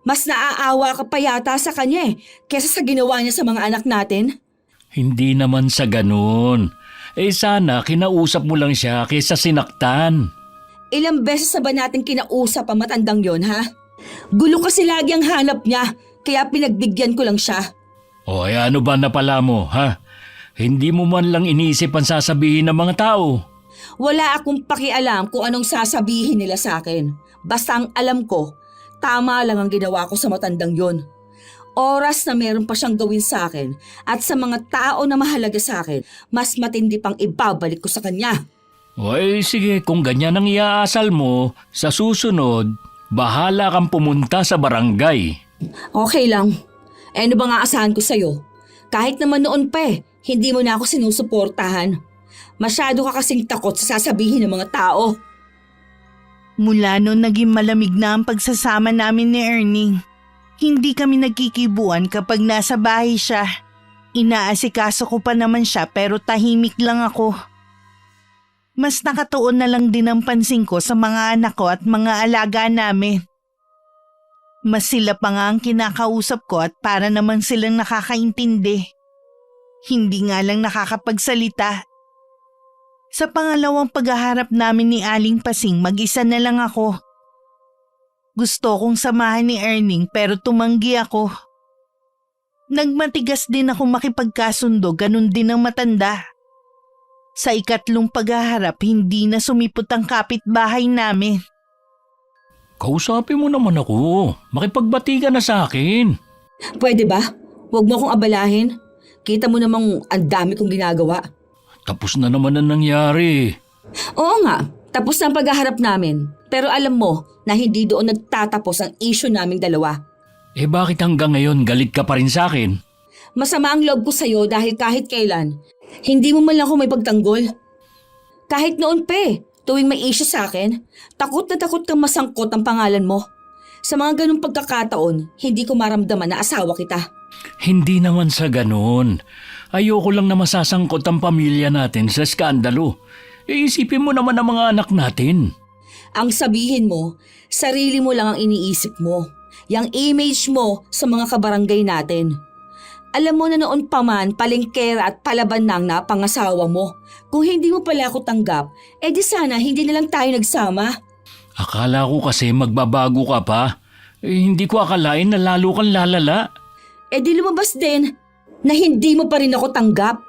Mas naaawa ka pa yata sa kanya kesa sa ginawa niya sa mga anak natin. Hindi naman sa ganun. Sana kinausap mo lang siya kaysa sinaktan. Ilang beses na ba natin kinausap ang matandang yon, ha? Gulo kasi lagi ang hanap niya, kaya pinagbigyan ko lang siya. O ano ba napala mo, ha? Hindi mo man lang iniisip ang sasabihin ng mga tao. Wala akong pakialam kung anong sasabihin nila sa akin. Basta ang alam ko, tama lang ang ginawa ko sa matandang yon. Oras na meron pa siyang gawin sa akin at sa mga tao na mahalaga sa akin, mas matindi pang ibabalik ko sa kanya. Sige, kung ganyan ang iaasal mo, sa susunod, bahala kang pumunta sa barangay. Okay lang. Ano bang aasahan ko sa'yo? Kahit naman noon pa hindi mo na ako sinusuportahan. Masyado ka kasing takot sa sasabihin ng mga tao. Mula noon naging malamig na ang pagsasama namin ni Erning. Hindi kami nagkikibuan kapag nasa bahay siya. Inaasikaso ko pa naman siya pero tahimik lang ako. Mas nakatuon na lang din ang pansin ko sa mga anak ko at mga alaga namin. Mas sila pa nga ang kinakausap ko at para naman silang nakakaintindi. Hindi nga lang nakakapagsalita. Sa pangalawang paghaharap namin ni Aling Pasing, mag-isa na lang ako. Gusto kong samahan ni Erning pero tumanggi ako. Nagmatigas din ako makipagkasundo, ganun din ang matanda. Sa ikatlong paghaharap, hindi na sumipot ang kapitbahay namin. Kausapin mo naman ako. Makipagbati ka na sa akin. Pwede ba? Huwag mo akong abalahin. Kita mo namang ang dami kong ginagawa. Tapos na naman ang nangyari. Oo nga, tapos na ang paghaharap namin. Pero alam mo na hindi doon nagtatapos ang issue naming dalawa. Bakit hanggang ngayon galit ka pa rin sa akin? Masama ang loob ko sa'yo dahil kahit kailan, hindi mo man lang ako may pagtanggol. Kahit noon tuwing may issue sa akin, takot na takot kang masangkot ang pangalan mo. Sa mga ganung pagkakataon, hindi ko maramdaman na asawa kita. Hindi naman sa ganun. Ayoko lang na masasangkot ang pamilya natin sa skandalo. Isipin mo naman ang mga anak natin. Ang sabihin mo, sarili mo lang ang iniisip mo. Yang image mo sa mga kabarangay natin. Alam mo na noon pa man, palengkera at palaban nang napangasawa mo. Kung hindi mo pala ako tanggap, di sana hindi na lang tayo nagsama. Akala ko kasi magbabago ka pa. Hindi ko akalain na lalo kang lalala. Di lumabas din na hindi mo pa rin ako tanggap.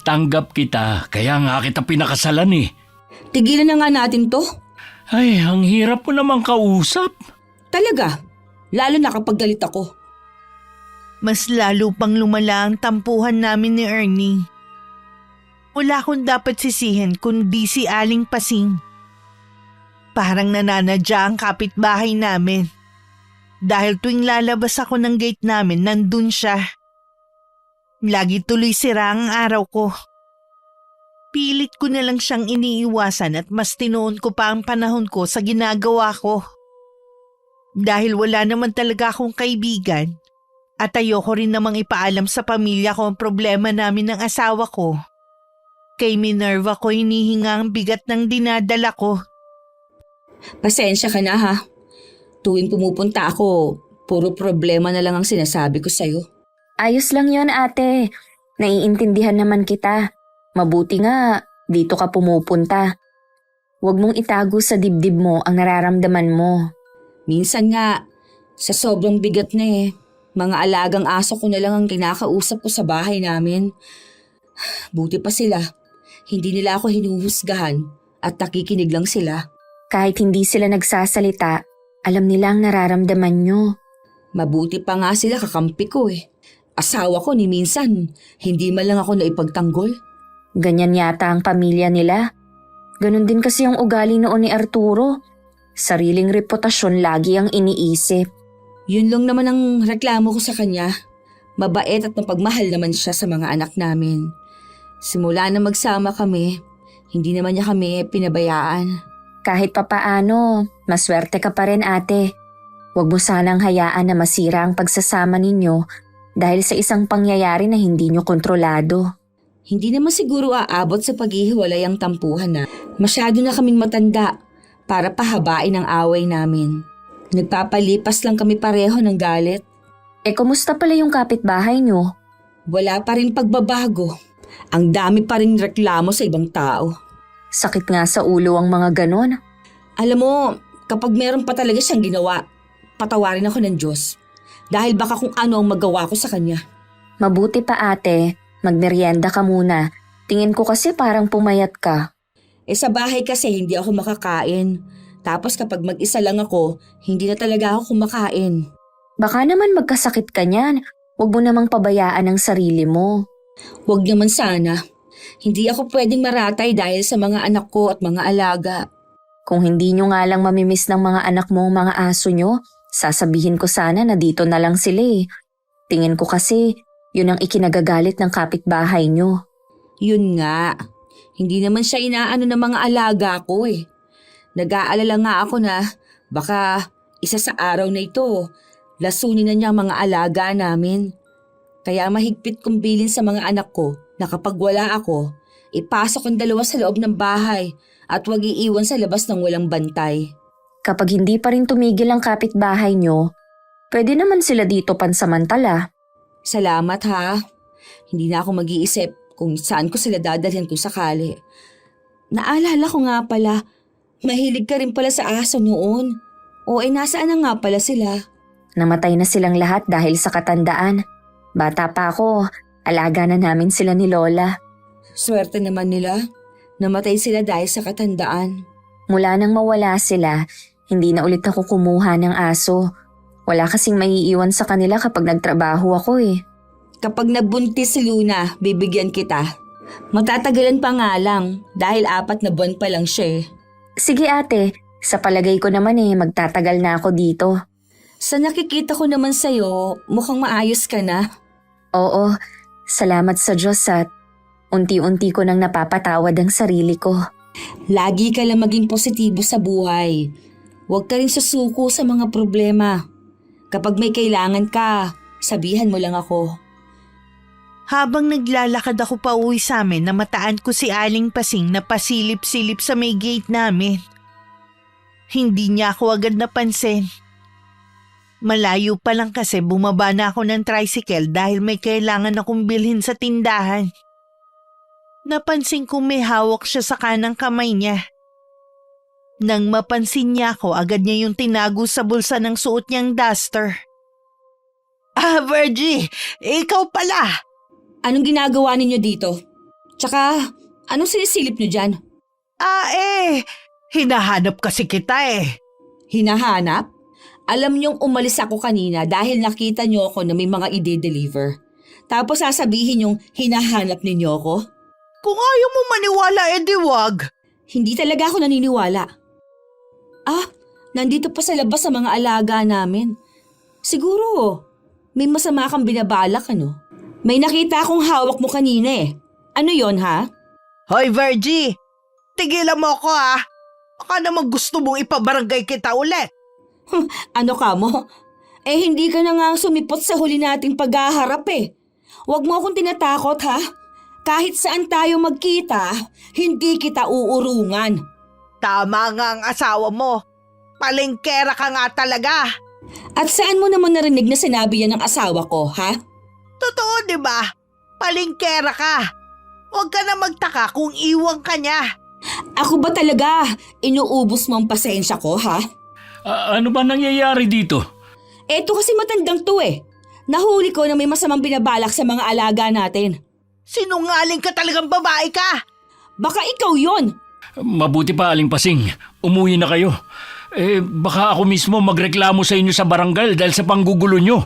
Tanggap kita, kaya nga kita pinakasalan eh. Tigilan na nga natin to. Ay, ang hirap mo namang kausap. Talaga, lalo na kapag galit ako. Mas lalo pang lumala ang tampuhan namin ni Ernie. Wala akong dapat sisihin kundi si Aling Pasing. Parang nananadya ang kapitbahay namin. Dahil tuwing lalabas ako ng gate namin, nandun siya. Lagi tuloy sira ang araw ko. Pilit ko na lang siyang iniiwasan at mas tinuon ko pa ang panahon ko sa ginagawa ko. Dahil wala naman talaga akong kaibigan at ayoko rin namang ipaalam sa pamilya ko ang problema namin ng asawa ko. Kay Minerva ko hinihinga ang bigat ng dinadala ko. Pasensya ka na ha. Tuwing pumupunta ako, puro problema na lang ang sinasabi ko sa'yo. Ayos lang yon ate. Naiintindihan naman kita. Mabuti nga, dito ka pumupunta. Huwag mong itago sa dibdib mo ang nararamdaman mo. Minsan nga, sa sobrang bigat na mga alagang aso ko na lang ang kinakausap ko sa bahay namin. Buti pa sila. Hindi nila ako hinuhusgahan at nakikinig lang sila. Kahit hindi sila nagsasalita, alam nila ang nararamdaman nyo. Mabuti pa nga sila kakampi ko eh. Asawa ko ni minsan, hindi man lang ako naipagtanggol. Ganyan yata ang pamilya nila. Ganon din kasi yung ugali noon ni Arturo. Sariling reputasyon lagi ang iniisip. Yun lang naman ang reklamo ko sa kanya. Mabait at mapagmahal naman siya sa mga anak namin. Simula na magsama kami, hindi naman niya kami pinabayaan. Kahit papaano, maswerte ka pa rin ate. Huwag mo sanang hayaan na masira ang pagsasama ninyo dahil sa isang pangyayari na hindi nyo kontrolado. Hindi naman siguro aabot sa paghihiwalay ang tampuhan na masyado na kaming matanda para pahabain ang away namin. Nagpapalipas lang kami pareho ng galit. Kumusta pala yung kapitbahay nyo? Wala pa rin pagbabago. Ang dami pa rin reklamo sa ibang tao. Sakit nga sa ulo ang mga ganon. Alam mo, kapag meron pa talaga siyang ginawa, patawarin ako ng Diyos. Dahil baka kung ano ang magawa ko sa kanya. Mabuti pa ate, magmerienda ka muna. Tingin ko kasi parang pumayat ka. Sa bahay kasi hindi ako makakain. Tapos kapag mag-isa lang ako, hindi na talaga ako kumakain. Baka naman magkasakit ka niyan. Huwag mo namang pabayaan ang sarili mo. Huwag naman sana. Hindi ako pwedeng maratay dahil sa mga anak ko at mga alaga. Kung hindi nyo nga lang mamimiss ng mga anak mo ang mga aso nyo, sasabihin ko sana na dito na lang sila eh. Tingin ko kasi, yun ang ikinagagalit ng kapitbahay nyo. Yun nga. Hindi naman siya inaano ng mga alaga ko eh. Nag-aalala nga ako na baka isa sa araw na ito, lasunin na niya ang mga alaga namin. Kaya mahigpit kong bilin sa mga anak ko na kapag wala ako, ipasok ang dalawa sa loob ng bahay at huwag iiwan sa labas ng walang bantay. Kapag hindi pa rin tumigil ang kapitbahay nyo, pwede naman sila dito pansamantala. Salamat ha. Hindi na ako mag-iisip kung saan ko sila dadalhin kung sakali. Naalala ko nga pala, mahilig ka rin pala sa aso noon. O nasaan na nga pala sila? Namatay na silang lahat dahil sa katandaan. Bata pa ako, alaga na namin sila ni Lola. Swerte naman nila. Namatay sila dahil sa katandaan. Mula nang mawala sila, hindi na ulit ako kumuha ng aso. Wala kasing maiiwan sa kanila kapag nagtrabaho ako eh. Kapag nabuntis si Luna, bibigyan kita. Matatagalan pa nga lang dahil 4 na buwan pa lang siya eh. Sige ate, sa palagay ko naman magtatagal na ako dito. Sa nakikita ko naman sa'yo, mukhang maayos ka na. Oo, salamat sa Diyos at unti-unti ko nang napapatawad ang sarili ko. Lagi ka lang maging positibo sa buhay. Huwag ka rin susuko sa mga problema. Kapag may kailangan ka, sabihan mo lang ako. Habang naglalakad ako pa uwi sa amin, namataan ko si Aling Pasing na pasilip-silip sa may gate namin. Hindi niya ako agad napansin. Malayo pa lang kasi bumaba na ako ng tricycle dahil may kailangan akong bilhin sa tindahan. Napansin kong may hawak siya sa kanang kamay niya. Nang mapansin niya ako, agad niya yung tinago sa bulsa ng suot niyang duster. Virgie, ikaw pala! Anong ginagawa ninyo dito? Tsaka, anong sinisilip nyo dyan? Hinahanap kasi kita eh. Hinahanap? Alam niyong umalis ako kanina dahil nakita niyo ako na may mga ide-deliver. Tapos sasabihin yung hinahanap ninyo ako? Kung ayaw mo maniwala, edi wag. Hindi talaga ako naniniwala. Nandito pa sa labas sa mga alaga namin. Siguro, may masama kang binabalak ano? May nakita akong hawak mo kanina eh. Ano yon ha? Hoy Virgie, tigilan mo ako ha. Baka naman gusto mong ipabarangay kita ulit. Ano ka mo? Hindi ka na nga sumipot sa huli nating paghaharap eh. Huwag mo akong tinatakot ha. Kahit saan tayo magkita, hindi kita uurungan. Tama nga ang asawa mo. Palengkera ka nga talaga. At saan mo naman narinig na sinabi yan ng asawa ko, ha? Totoo, di ba? Palengkera ka. Huwag ka na magtaka kung iwan ka niya. Ako ba talaga? Inuubos mo ang pasensya ko, ha? Ano ba nangyayari dito? Eto kasi matandang to eh. Nahuli ko na may masamang binabalak sa mga alaga natin. Sinungaling ka talagang babae ka. Baka ikaw yon. Mabuti pa, Aling Pasing. Umuwi na kayo. Baka ako mismo magreklamo sa inyo sa barangay dahil sa panggugulo nyo.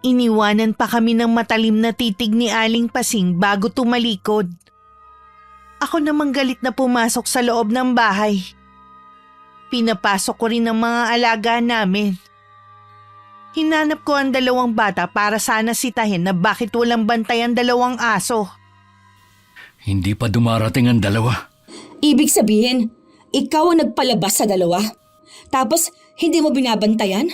Iniwanan pa kami ng matalim na titig ni Aling Pasing bago tumalikod. Ako namang galit na pumasok sa loob ng bahay. Pinapasok ko rin ang mga alaga namin. Hinanap ko ang 2 bata para sana sitahin na bakit walang bantay ang 2 aso. Hindi pa dumarating ang 2. Ibig sabihin, ikaw ang nagpalabas sa 2? Tapos, hindi mo binabantayan?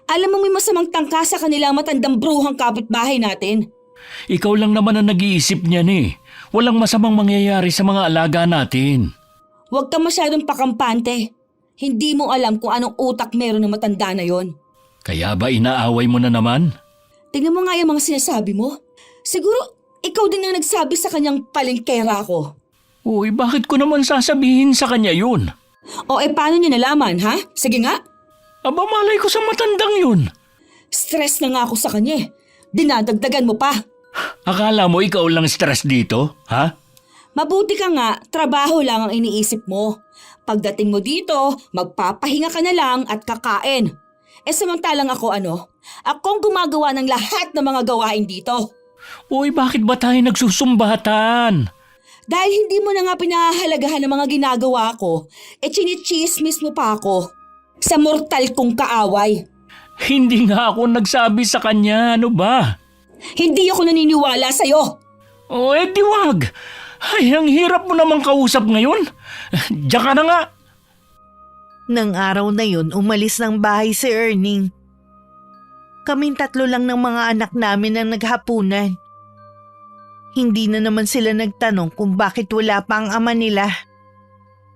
Alam mo may masamang tangka sa kanila ang matandang bruhang kapitbahay natin. Ikaw lang naman ang nag-iisip niyan eh. Walang masamang mangyayari sa mga alaga natin. Huwag ka masyadong pakampante. Hindi mo alam kung anong utak meron ng matanda na yon. Kaya ba inaaway mo na naman? Tingnan mo nga yung mga sinasabi mo. Siguro, ikaw din ang nagsabi sa kanyang palengkera ko. Uy, bakit ko naman sasabihin sa kanya yun? O paano niya nalaman, ha? Sige nga. Aba, malay ko sa matandang yun. Stress na nga ako sa kanya. Dinadagdagan mo pa. Akala mo ikaw lang stress dito, ha? Mabuti ka nga, trabaho lang ang iniisip mo. Pagdating mo dito, magpapahinga ka na lang at kakain. Samantalang ako akong gumagawa ng lahat ng mga gawain dito. Uy, bakit ba tayo nagsusumbatan? Dahil hindi mo na nga pinahahalagahan ng mga ginagawa ko, chinichismis mo pa ako sa mortal kong kaaway. Hindi nga ako nagsabi sa kanya, ano ba? Hindi ako naniniwala sa'yo. O di wag. Ay, ang hirap mo namang kausap ngayon. Diyan ka na nga. Nang araw na yun, umalis ng bahay si Erning. Kaming 3 lang ng mga anak namin ang naghapunan. Hindi na naman sila nagtanong kung bakit wala pa ang ama nila.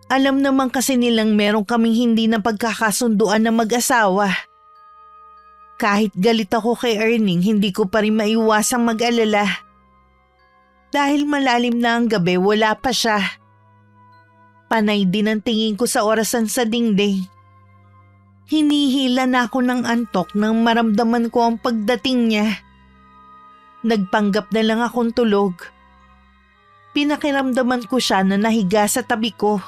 Alam naman kasi nilang meron kaming hindi na pagkakasunduan na mag-asawa. Kahit galit ako kay Erning, hindi ko pa rin maiwasang mag-alala. Dahil malalim na ang gabi, wala pa siya. Panay din ang tingin ko sa orasan sa dingding. Hinihila na ako ng antok nang maramdaman ko ang pagdating niya. Nagpanggap na lang akong tulog. Pinakiramdaman ko siya na nahiga sa tabi ko.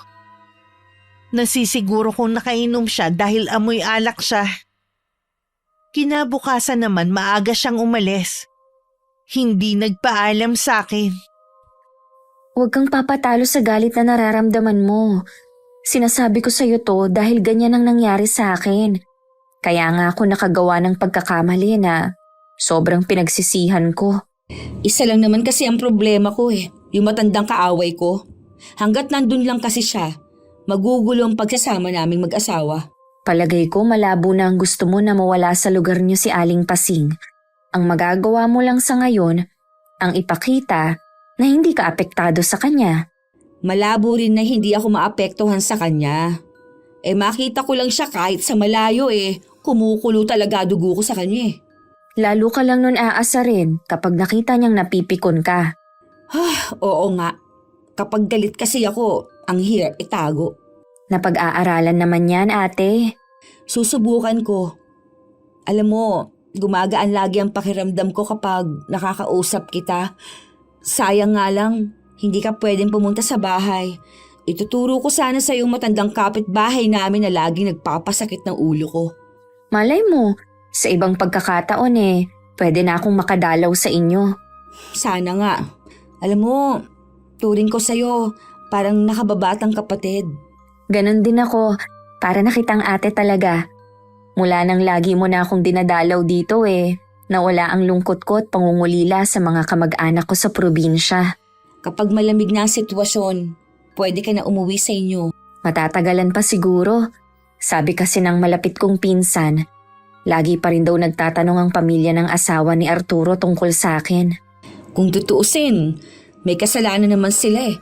Nasisiguro kong nakainom siya dahil amoy alak siya. Kinabukasan naman maaga siyang umalis. Hindi nagpaalam sa akin. Huwag kang papatalo sa galit na nararamdaman mo. Sinasabi ko sa'yo to dahil ganyan ang nangyari sa akin. Kaya nga ako nakagawa ng pagkakamali na sobrang pinagsisihan ko. Isa lang naman kasi ang problema ko yung matandang kaaway ko. Hanggat nandun lang kasi siya, magugulo ang pagsasama naming mag-asawa. Palagay ko malabo na ang gusto mo na mawala sa lugar niyo si Aling Pasing. Ang magagawa mo lang sa ngayon, ang ipakita na hindi ka apektado sa kanya. Malabo rin na hindi ako maapektuhan sa kanya. Makita ko lang siya kahit sa malayo kumukulo talaga dugo ko sa kanya Lalo ka lang nun aasarin kapag nakita niyang napipikon ka. Oo nga. Kapag galit kasi ako, ang hirap itago. Napag-aaralan naman yan, ate. Susubukan ko. Alam mo, gumagaan lagi ang pakiramdam ko kapag nakakausap kita. Sayang nga lang, hindi ka pwedeng pumunta sa bahay. Ituturo ko sana sa iyong matandang kapitbahay namin na laging nagpapasakit ng ulo ko. Malay mo, sa ibang pagkakataon pwede na akong makadalaw sa inyo. Sana nga. Alam mo, turing ko sa'yo, parang nakababatang kapatid. Ganon din ako, para nakitang ate talaga. Mula nang lagi mo na akong dinadalaw dito nawala ang lungkot ko at pangungulila sa mga kamag-anak ko sa probinsya. Kapag malamig na ang sitwasyon, pwede ka na umuwi sa inyo. Matatagalan pa siguro. Sabi kasi ng malapit kong pinsan, lagi pa rin daw nagtatanong ang pamilya ng asawa ni Arturo tungkol sa akin. Kung tutuusin, may kasalanan naman sila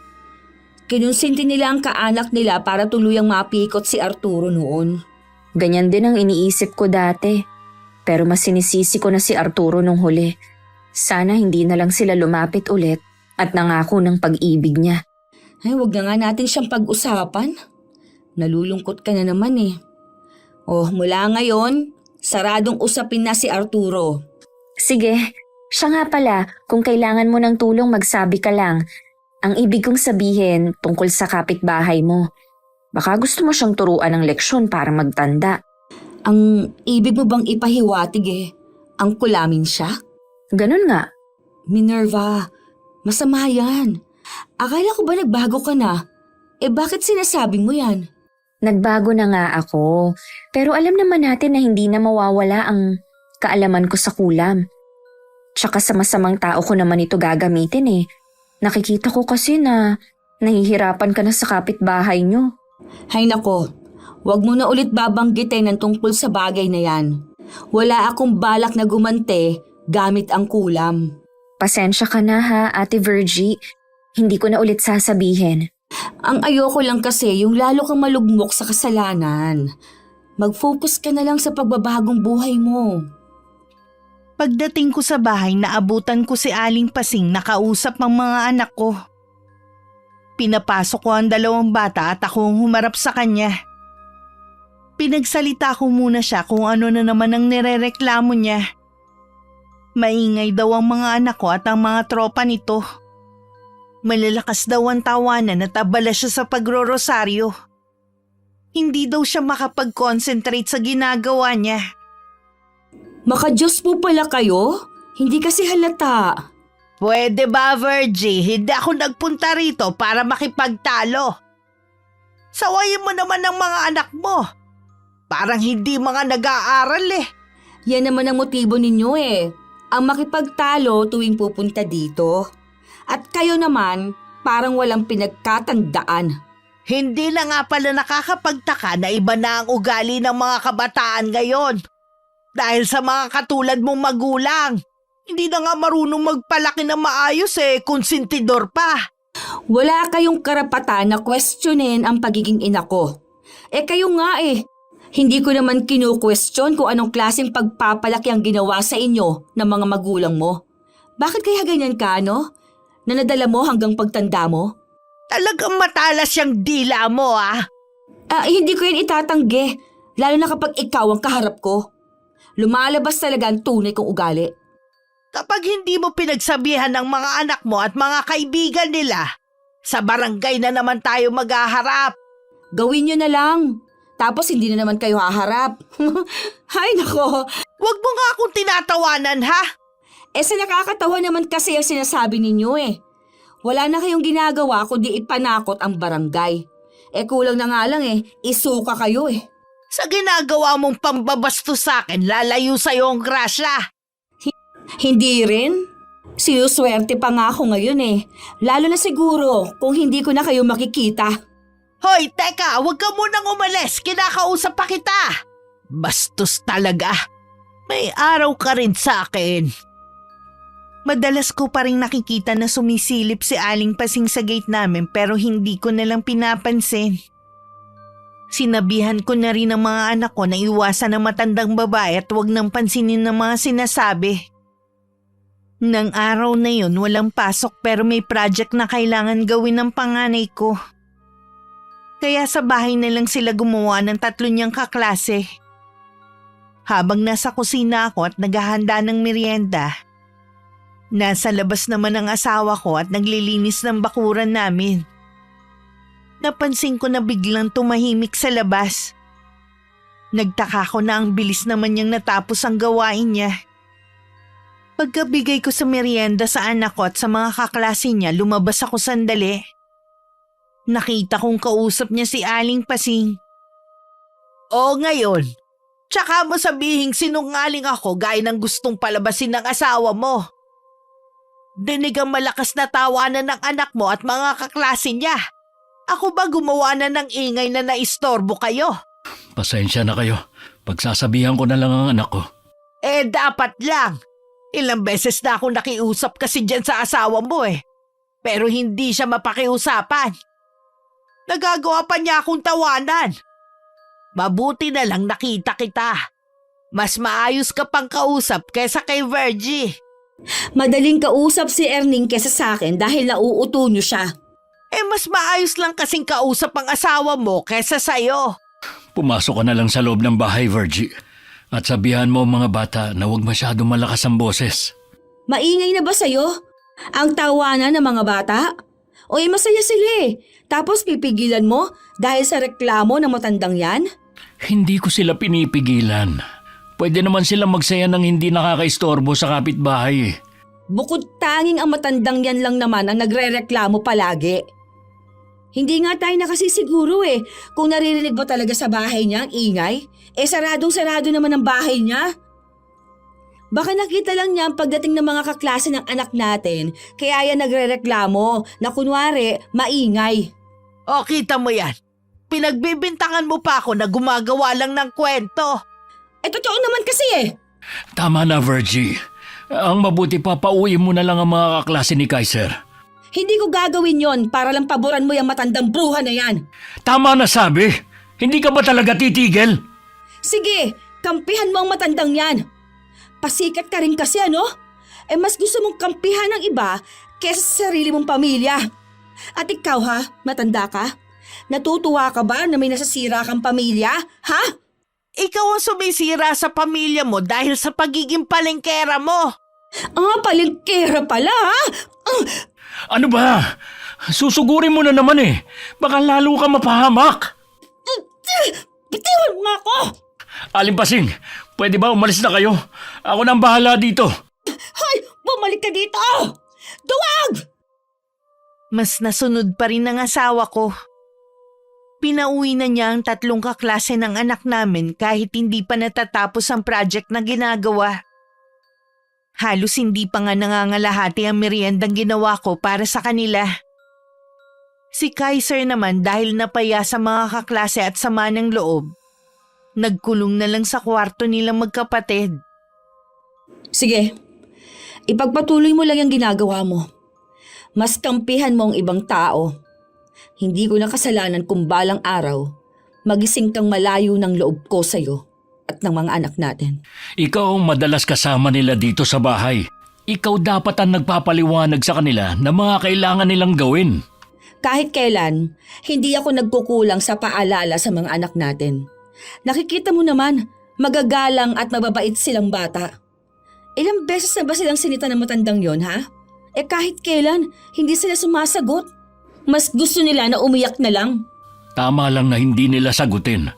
Kinonsinti nila ang kaanak nila para tuluyang mapikot si Arturo noon. Ganyan din ang iniisip ko dati. Pero mas sinisisi ko na si Arturo nung huli. Sana hindi na lang sila lumapit ulit at nangako ng pag-ibig niya. Ay, wag na nga natin siyang pag-usapan. Nalulungkot ka na naman mula ngayon, saradong usapin na si Arturo. Sige, siya nga pala, kung kailangan mo ng tulong magsabi ka lang. Ang ibig kong sabihin tungkol sa kapitbahay mo. Baka gusto mo siyang turuan ng leksyon para magtanda. Ang ibig mo bang ipahiwatig ang kulamin siya? Ganun nga. Minerva, masama yan. Akala ko ba nagbago ka na? Bakit sinasabi mo yan? Nagbago na nga ako. Pero alam naman natin na hindi na mawawala ang kaalaman ko sa kulam. Tsaka sa masamang tao ko naman ito gagamitin eh. Nakikita ko kasi na nahihirapan ka na sa kapitbahay nyo. Hay nako, wag mo na ulit babanggitin ng tungkol sa bagay na yan. Wala akong balak na gumante gamit ang kulam. Pasensya ka na ha, Ate Virgie. Hindi ko na ulit sasabihin. Ang ayoko lang kasi yung lalo kang malugmok sa kasalanan. Mag-focus ka na lang sa pagbabagong buhay mo. Pagdating ko sa bahay, naabutan ko si Aling Pasing nakausap ang mga anak ko. Pinapasok ko ang 2 bata at ako ang humarap sa kanya. Pinagsalita ko muna siya kung ano na naman ang nirereklamo niya. Maingay daw ang mga anak ko at ang mga tropa nito. Malalakas daw ang tawanan at abala siya sa pagrorosaryo. Hindi daw siya makapag-concentrate sa ginagawa niya. Maka-Diyos po pala kayo? Hindi kasi halata. Pwede ba, Virgie? Hindi ako nagpunta rito para makipagtalo. Sawayin mo naman ang mga anak mo. Parang hindi mga nag-aaral eh. Yan naman ang motibo ninyo ang makipagtalo tuwing pupunta dito. At kayo naman, parang walang pinagkatandaan. Hindi na nga pala nakakapagtaka na iba na ang ugali ng mga kabataan ngayon. Dahil sa mga katulad mong magulang. Hindi na nga marunong magpalaki na maayos konsentidor pa. Wala kayong karapatan na questionin ang pagiging ina ko. Kayo nga Hindi ko naman kinu-question kung anong klaseng pagpapalaki ang ginawa sa inyo ng mga magulang mo. Bakit kaya ganyan ka, no? Na nadala mo hanggang pagtanda mo? Talagang matalas yung dila mo Hindi ko yan itatanggi. Lalo na kapag ikaw ang kaharap ko. Lumalabas talaga ang tunay kong ugali. Kapag hindi mo pinagsabihan ng mga anak mo at mga kaibigan nila, sa barangay na naman tayo maghaharap. Gawin nyo na lang. Tapos hindi na naman kayo haharap. Hay nako. Huwag mo nga akong tinatawanan ha. Sa nakakatawa naman kasi ang sinasabi ninyo Wala na kayong ginagawa kundi ipanakot ang barangay. Kulang na nga lang isuka kayo Sa ginagawa mong pambabastos sa akin, lalayo sa'yo ang grasya. Hindi rin. Sinuswerte pa nga ako ngayon Lalo na siguro kung hindi ko na kayo makikita. Hoy, teka, huwag ka munang umalis. Kinakausap pa kita. Bastos talaga. May araw ka rin sa akin. Madalas ko pa rin nakikita na sumisilip si Aling Pasing sa gate namin pero hindi ko na lang pinapansin. Sinabihan ko na rin ang mga anak ko na iwasan ang matandang babae at huwag nang pansinin ng mga sinasabi. Nang araw na yun, walang pasok pero may project na kailangan gawin ng panganay ko. Kaya sa bahay na lang sila gumawa ng 3 niyang kaklase. Habang nasa kusina ako at naghahanda ng merienda, nasa labas naman ang asawa ko at naglilinis ng bakuran namin. Napansin ko na biglang tumahimik sa labas. Nagtaka ko na ang bilis naman niyang natapos ang gawain niya. Pagkabigay ko sa merienda sa anak ko at sa mga kaklase niya, lumabas ako sandali. Nakita kong kausap niya si Aling Pasing. O ngayon, tsaka mo sabihing sinungaling ako gaya ng gustong palabasin ng asawa mo. Dinig ang malakas na tawanan ng anak mo at mga kaklase niya. Ako ba gumawa na ng ingay na naistorbo kayo? Pasensya na kayo. Pagsasabihan ko na lang ang anak ko. Dapat lang. Ilang beses na ako nakiusap kasi dyan sa asawa mo Pero hindi siya mapakiusapan. Nagagawa pa niya akong tawanan. Mabuti na lang nakita kita. Mas maayos ka pang kausap kaysa kay Virgie. Madaling kausap si Erning kesa sa akin dahil nauuto niyo siya. Mas maayos lang kasing kausap ang asawa mo kaysa sa'yo. Pumasok ka na lang sa loob ng bahay, Virgie. At sabihan mo mga bata na huwag masyadong malakas ang boses. Maingay na ba sa'yo? Ang tawanan ng mga bata? O masaya sila eh. Tapos pipigilan mo dahil sa reklamo ng matandang yan? Hindi ko sila pinipigilan. Pwede naman sila magsaya ng hindi nakakaistorbo sa kapitbahay. Bukod tanging ang matandang yan lang naman ang nagre-reklamo palagi. Hindi nga tayo nakasisiguro eh kung naririnig ba talaga sa bahay niya ang ingay. Saradong-sarado naman ang bahay niya. Baka nakita lang niya ang pagdating ng mga kaklase ng anak natin kaya yan nagre-reklamo na kunwari maingay. O, kita mo yan. Pinagbibintangan mo pa ako na gumagawa lang ng kwento. Totoo naman kasi eh. Tama na, Virgie. Ang mabuti pa, pauwi mo na lang ang mga kaklase ni Kaiser. Hindi ko gagawin yon para lang paboran mo yung matandang bruha na yan. Tama na sabi. Hindi ka ba talaga titigil? Sige, kampihan mo ang matandang yan. Pasikat ka rin kasi ano? Mas gusto mong kampihan ng iba kesa sa sarili mong pamilya. At ikaw ha, matanda ka? Natutuwa ka ba na may nasasira kang pamilya? Ha? Ikaw ang sumisira sa pamilya mo dahil sa pagiging palengkera mo. Palengkera pala ha? Ano ba? Susugurin mo na naman eh. Baka lalo ka mapahamak. Bitiwan mo nga ako! Aling Pasing, pwede ba umalis na kayo? Ako nang bahala dito. Hoy! Bumalik ka dito! Duwag! Mas nasunod pa rin ng asawa ko. Pinauwi na niya ang 3 kaklase ng anak namin kahit hindi pa natatapos ang project na ginagawa. Halos hindi pa nga nangangalahati ang meriendang ginawa ko para sa kanila. Si Kaiser naman dahil napaya sa mga kaklase at sama ng loob, nagkulong na lang sa kwarto nilang magkapatid. Sige, ipagpatuloy mo lang yung ginagawa mo. Mas kampihan mo ang ibang tao. Hindi ko na kasalanan kung balang araw, magising kang malayo ng loob ko sa'yo at ng mga anak natin. Ikaw ang madalas kasama nila dito sa bahay. Ikaw dapat ang nagpapaliwanag sa kanila na mga kailangan nilang gawin. Kahit kailan, hindi ako nagkukulang sa paalala sa mga anak natin. Nakikita mo naman, magagalang at mababait silang bata. Ilang beses na ba silang sinita ng matandang yon ha? Kahit kailan, hindi sila sumasagot. Mas gusto nila na umiyak na lang. Tama lang na hindi nila sagutin.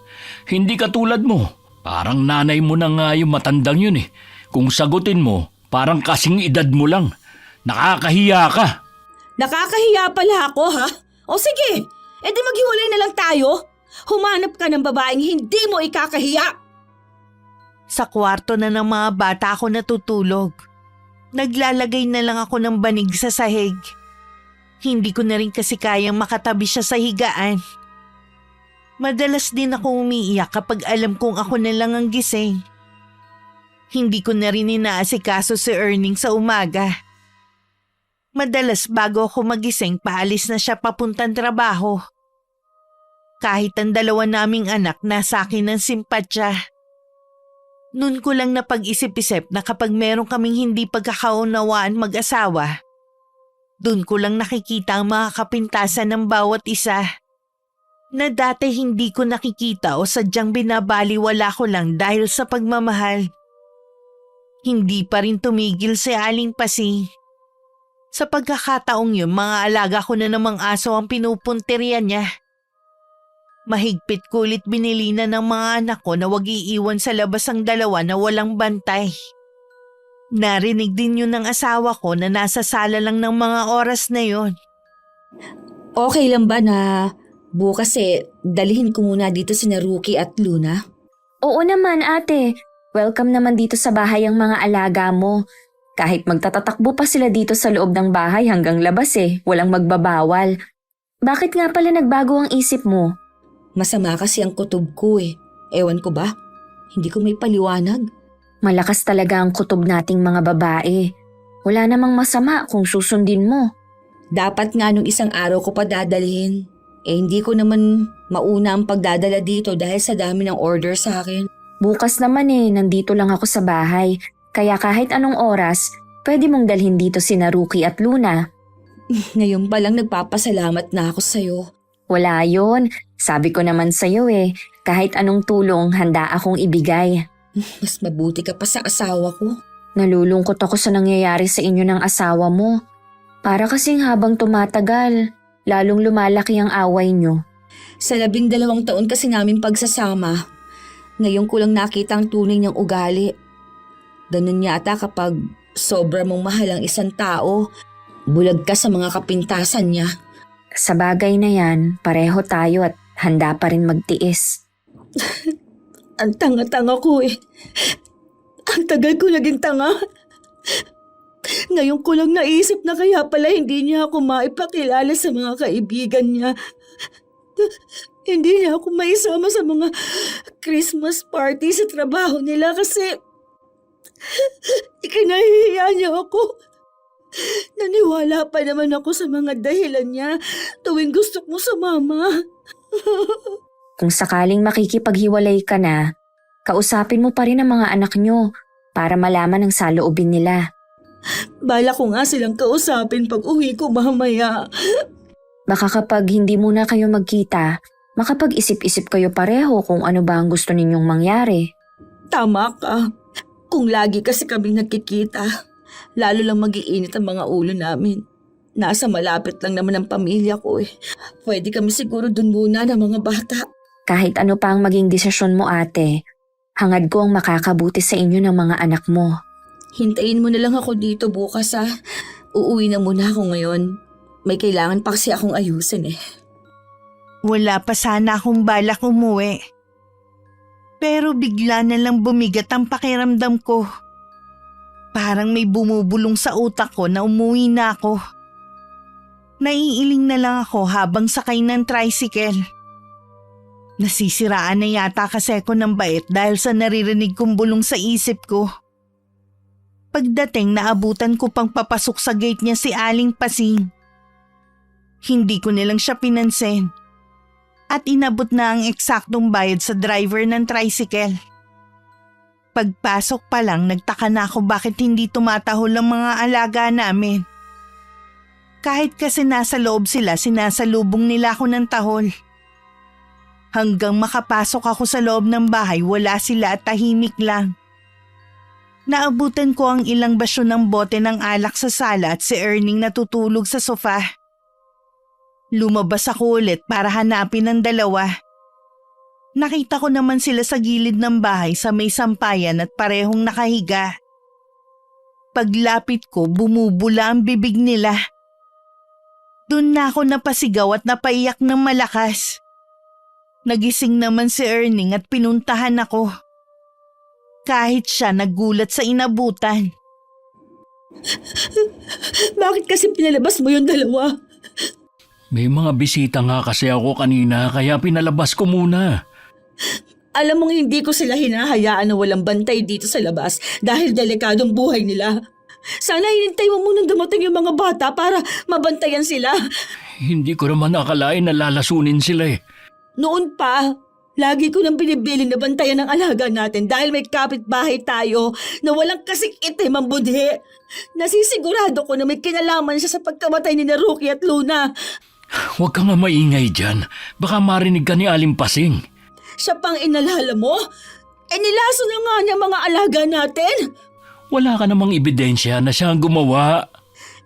Hindi katulad mo. Parang nanay mo na nga yung matandang yun eh. Kung sagutin mo, parang kasing edad mo lang. Nakakahiya ka. Nakakahiya pala ako ha? O sige, edi maghiwalay na lang tayo. Humanap ka ng babaeng hindi mo ikakahiya. Sa kwarto na ng mga bata ako natutulog. Naglalagay na lang ako ng banig sa sahig. Hindi ko na rin kasi kayang makatabi siya sa higaan. Madalas din ako umiiyak kapag alam kong ako na lang ang gising. Hindi ko na rin inaasikaso si Erning sa umaga. Madalas bago ako magising, paalis na siya papuntang trabaho. Kahit ang 2 naming anak, nasa akin ang simpatya. Noon ko lang napag-isip-isip na kapag meron kaming hindi pagkakaunawaan mag-asawa, doon ko lang nakikita ang mga kapintasan ng bawat isa. Na dati hindi ko nakikita o sadyang binabaliwala ko lang dahil sa pagmamahal. Hindi pa rin tumigil si Aling Pasing. Sa pagkakataong yun, mga alaga ko na namang aso ang pinupunteriya niya. Mahigpit kulit binili na ng mga anak ko na wag iiwan sa labas ang 2 na walang bantay. Narinig din yun ng asawa ko na nasa sala lang ng mga oras na yun. Okay lang ba na bukas dalhin ko muna dito si Ruki at Luna? Oo naman ate, welcome naman dito sa bahay ang mga alaga mo. Kahit magtatatakbo pa sila dito sa loob ng bahay hanggang labas walang magbabawal. Bakit nga pala nagbago ang isip mo? Masama kasi ang kutob ko Ewan ko ba? Hindi ko may paliwanag. Malakas talaga ang kutob nating mga babae. Wala namang masama kung susundin mo. Dapat nga nung isang araw ko pa dadalhin. Hindi ko naman mauna ang pagdadala dito dahil sa dami ng order sa akin. Bukas naman nandito lang ako sa bahay. Kaya kahit anong oras, pwede mong dalhin dito si Ruki at Luna. Ngayon pa lang nagpapasalamat na ako sa'yo. Wala yun. Sabi ko naman sa'yo kahit anong tulong handa akong ibigay. Mas mabuti ka pa sa asawa ko. Nalulungkot ako sa nangyayari sa inyo ng asawa mo. Para kasing habang tumatagal, lalong lumalaki ang away nyo. Sa 12 taon kasi namin pagsasama, ngayon ko lang nakita ang tunay niyang ugali. Ganun yata kapag sobra mong mahal ang isang tao, bulag ka sa mga kapintasan niya. Sa bagay na yan, pareho tayo at handa pa rin magtiis. Ang tanga-tanga ko eh. Ang tagal ko naging tanga. Ngayon ko lang naisip na kaya pala hindi niya ako maipakilala sa mga kaibigan niya. Hindi niya ako maisama sa mga Christmas party sa trabaho nila kasi ikinahihiya niya ako. Naniwala pa naman ako sa mga dahilan niya tuwing gusto ko sumama. Kung sakaling makikipaghiwalay ka na, kausapin mo pa rin ang mga anak nyo para malaman ang saloobin nila. Bala ko nga silang kausapin pag uwi ko mamaya. Baka kapag hindi muna kayo magkita, makapag-isip-isip kayo pareho kung ano ba ang gusto ninyong mangyari. Tama ka. Kung lagi kasi kami nagkikita, lalo lang mag-iinit ang mga ulo namin. Nasa malapit lang naman ang pamilya ko eh. Pwede kami siguro dun muna ng mga bata. Kahit ano pa ang maging desisyon mo ate, hangad ko ang makakabuti sa inyo ng mga anak mo. Hintayin mo na lang ako dito bukas ha. Uuwi na muna ako ngayon. May kailangan pa kasi akong ayusin eh. Wala pa sana akong balak umuwi. Pero bigla na lang bumigat ang pakiramdam ko. Parang may bumubulong sa utak ko na umuwi na ako. Naiiling na lang ako habang sakay ng tricycle. Nasisiraan na yata kasi ako ng bait dahil sa naririnig kong bulong sa isip ko. Pagdating naabutan ko pang papasok sa gate niya si Aling Pasing. Hindi ko nilang siya pinansin. At inabot na ang eksaktong bayad sa driver ng tricycle. Pagpasok pa lang nagtaka na ako bakit hindi tumatahol ang mga alaga namin. Kahit kasi nasa loob sila, sinasalubong nila ako ng tahol. Hanggang makapasok ako sa loob ng bahay, wala sila at tahimik lang. Naabutan ko ang ilang basyo ng bote ng alak sa sala at si Erning natutulog sa sofa. Lumabas ako ulit para hanapin ang dalawa. Nakita ko naman sila sa gilid ng bahay sa may sampayan at parehong nakahiga. Paglapit ko, bumubula ang bibig nila. Doon na ako napasigaw at napaiyak ng malakas. Nagising naman si Erning at pinuntahan ako. Kahit siya nagulat sa inabutan. Bakit kasi pinalabas mo yung dalawa? May mga bisita nga kasi ako kanina kaya pinalabas ko muna. Alam mong hindi ko sila hinahayaan na walang bantay dito sa labas dahil delikadong buhay nila. Sana hinintay mo munang dumating yung mga bata para mabantayan sila. Hindi ko naman akalain na lalasunin sila eh. Noon pa, lagi ko nang binibiling na bantayan ng alaga natin dahil may kapitbahay tayo na walang kasing itim ang budhi. Nasisigurado ko na may kinalaman siya sa pagkamatay ni Rookie at Luna. Huwag ka nga maingay dyan. Baka marinig ka ni Aling Pasing. Siya pang inalala mo? Nilaso na nga niya mga alaga natin. Wala ka namang ebidensya na siya ang gumawa.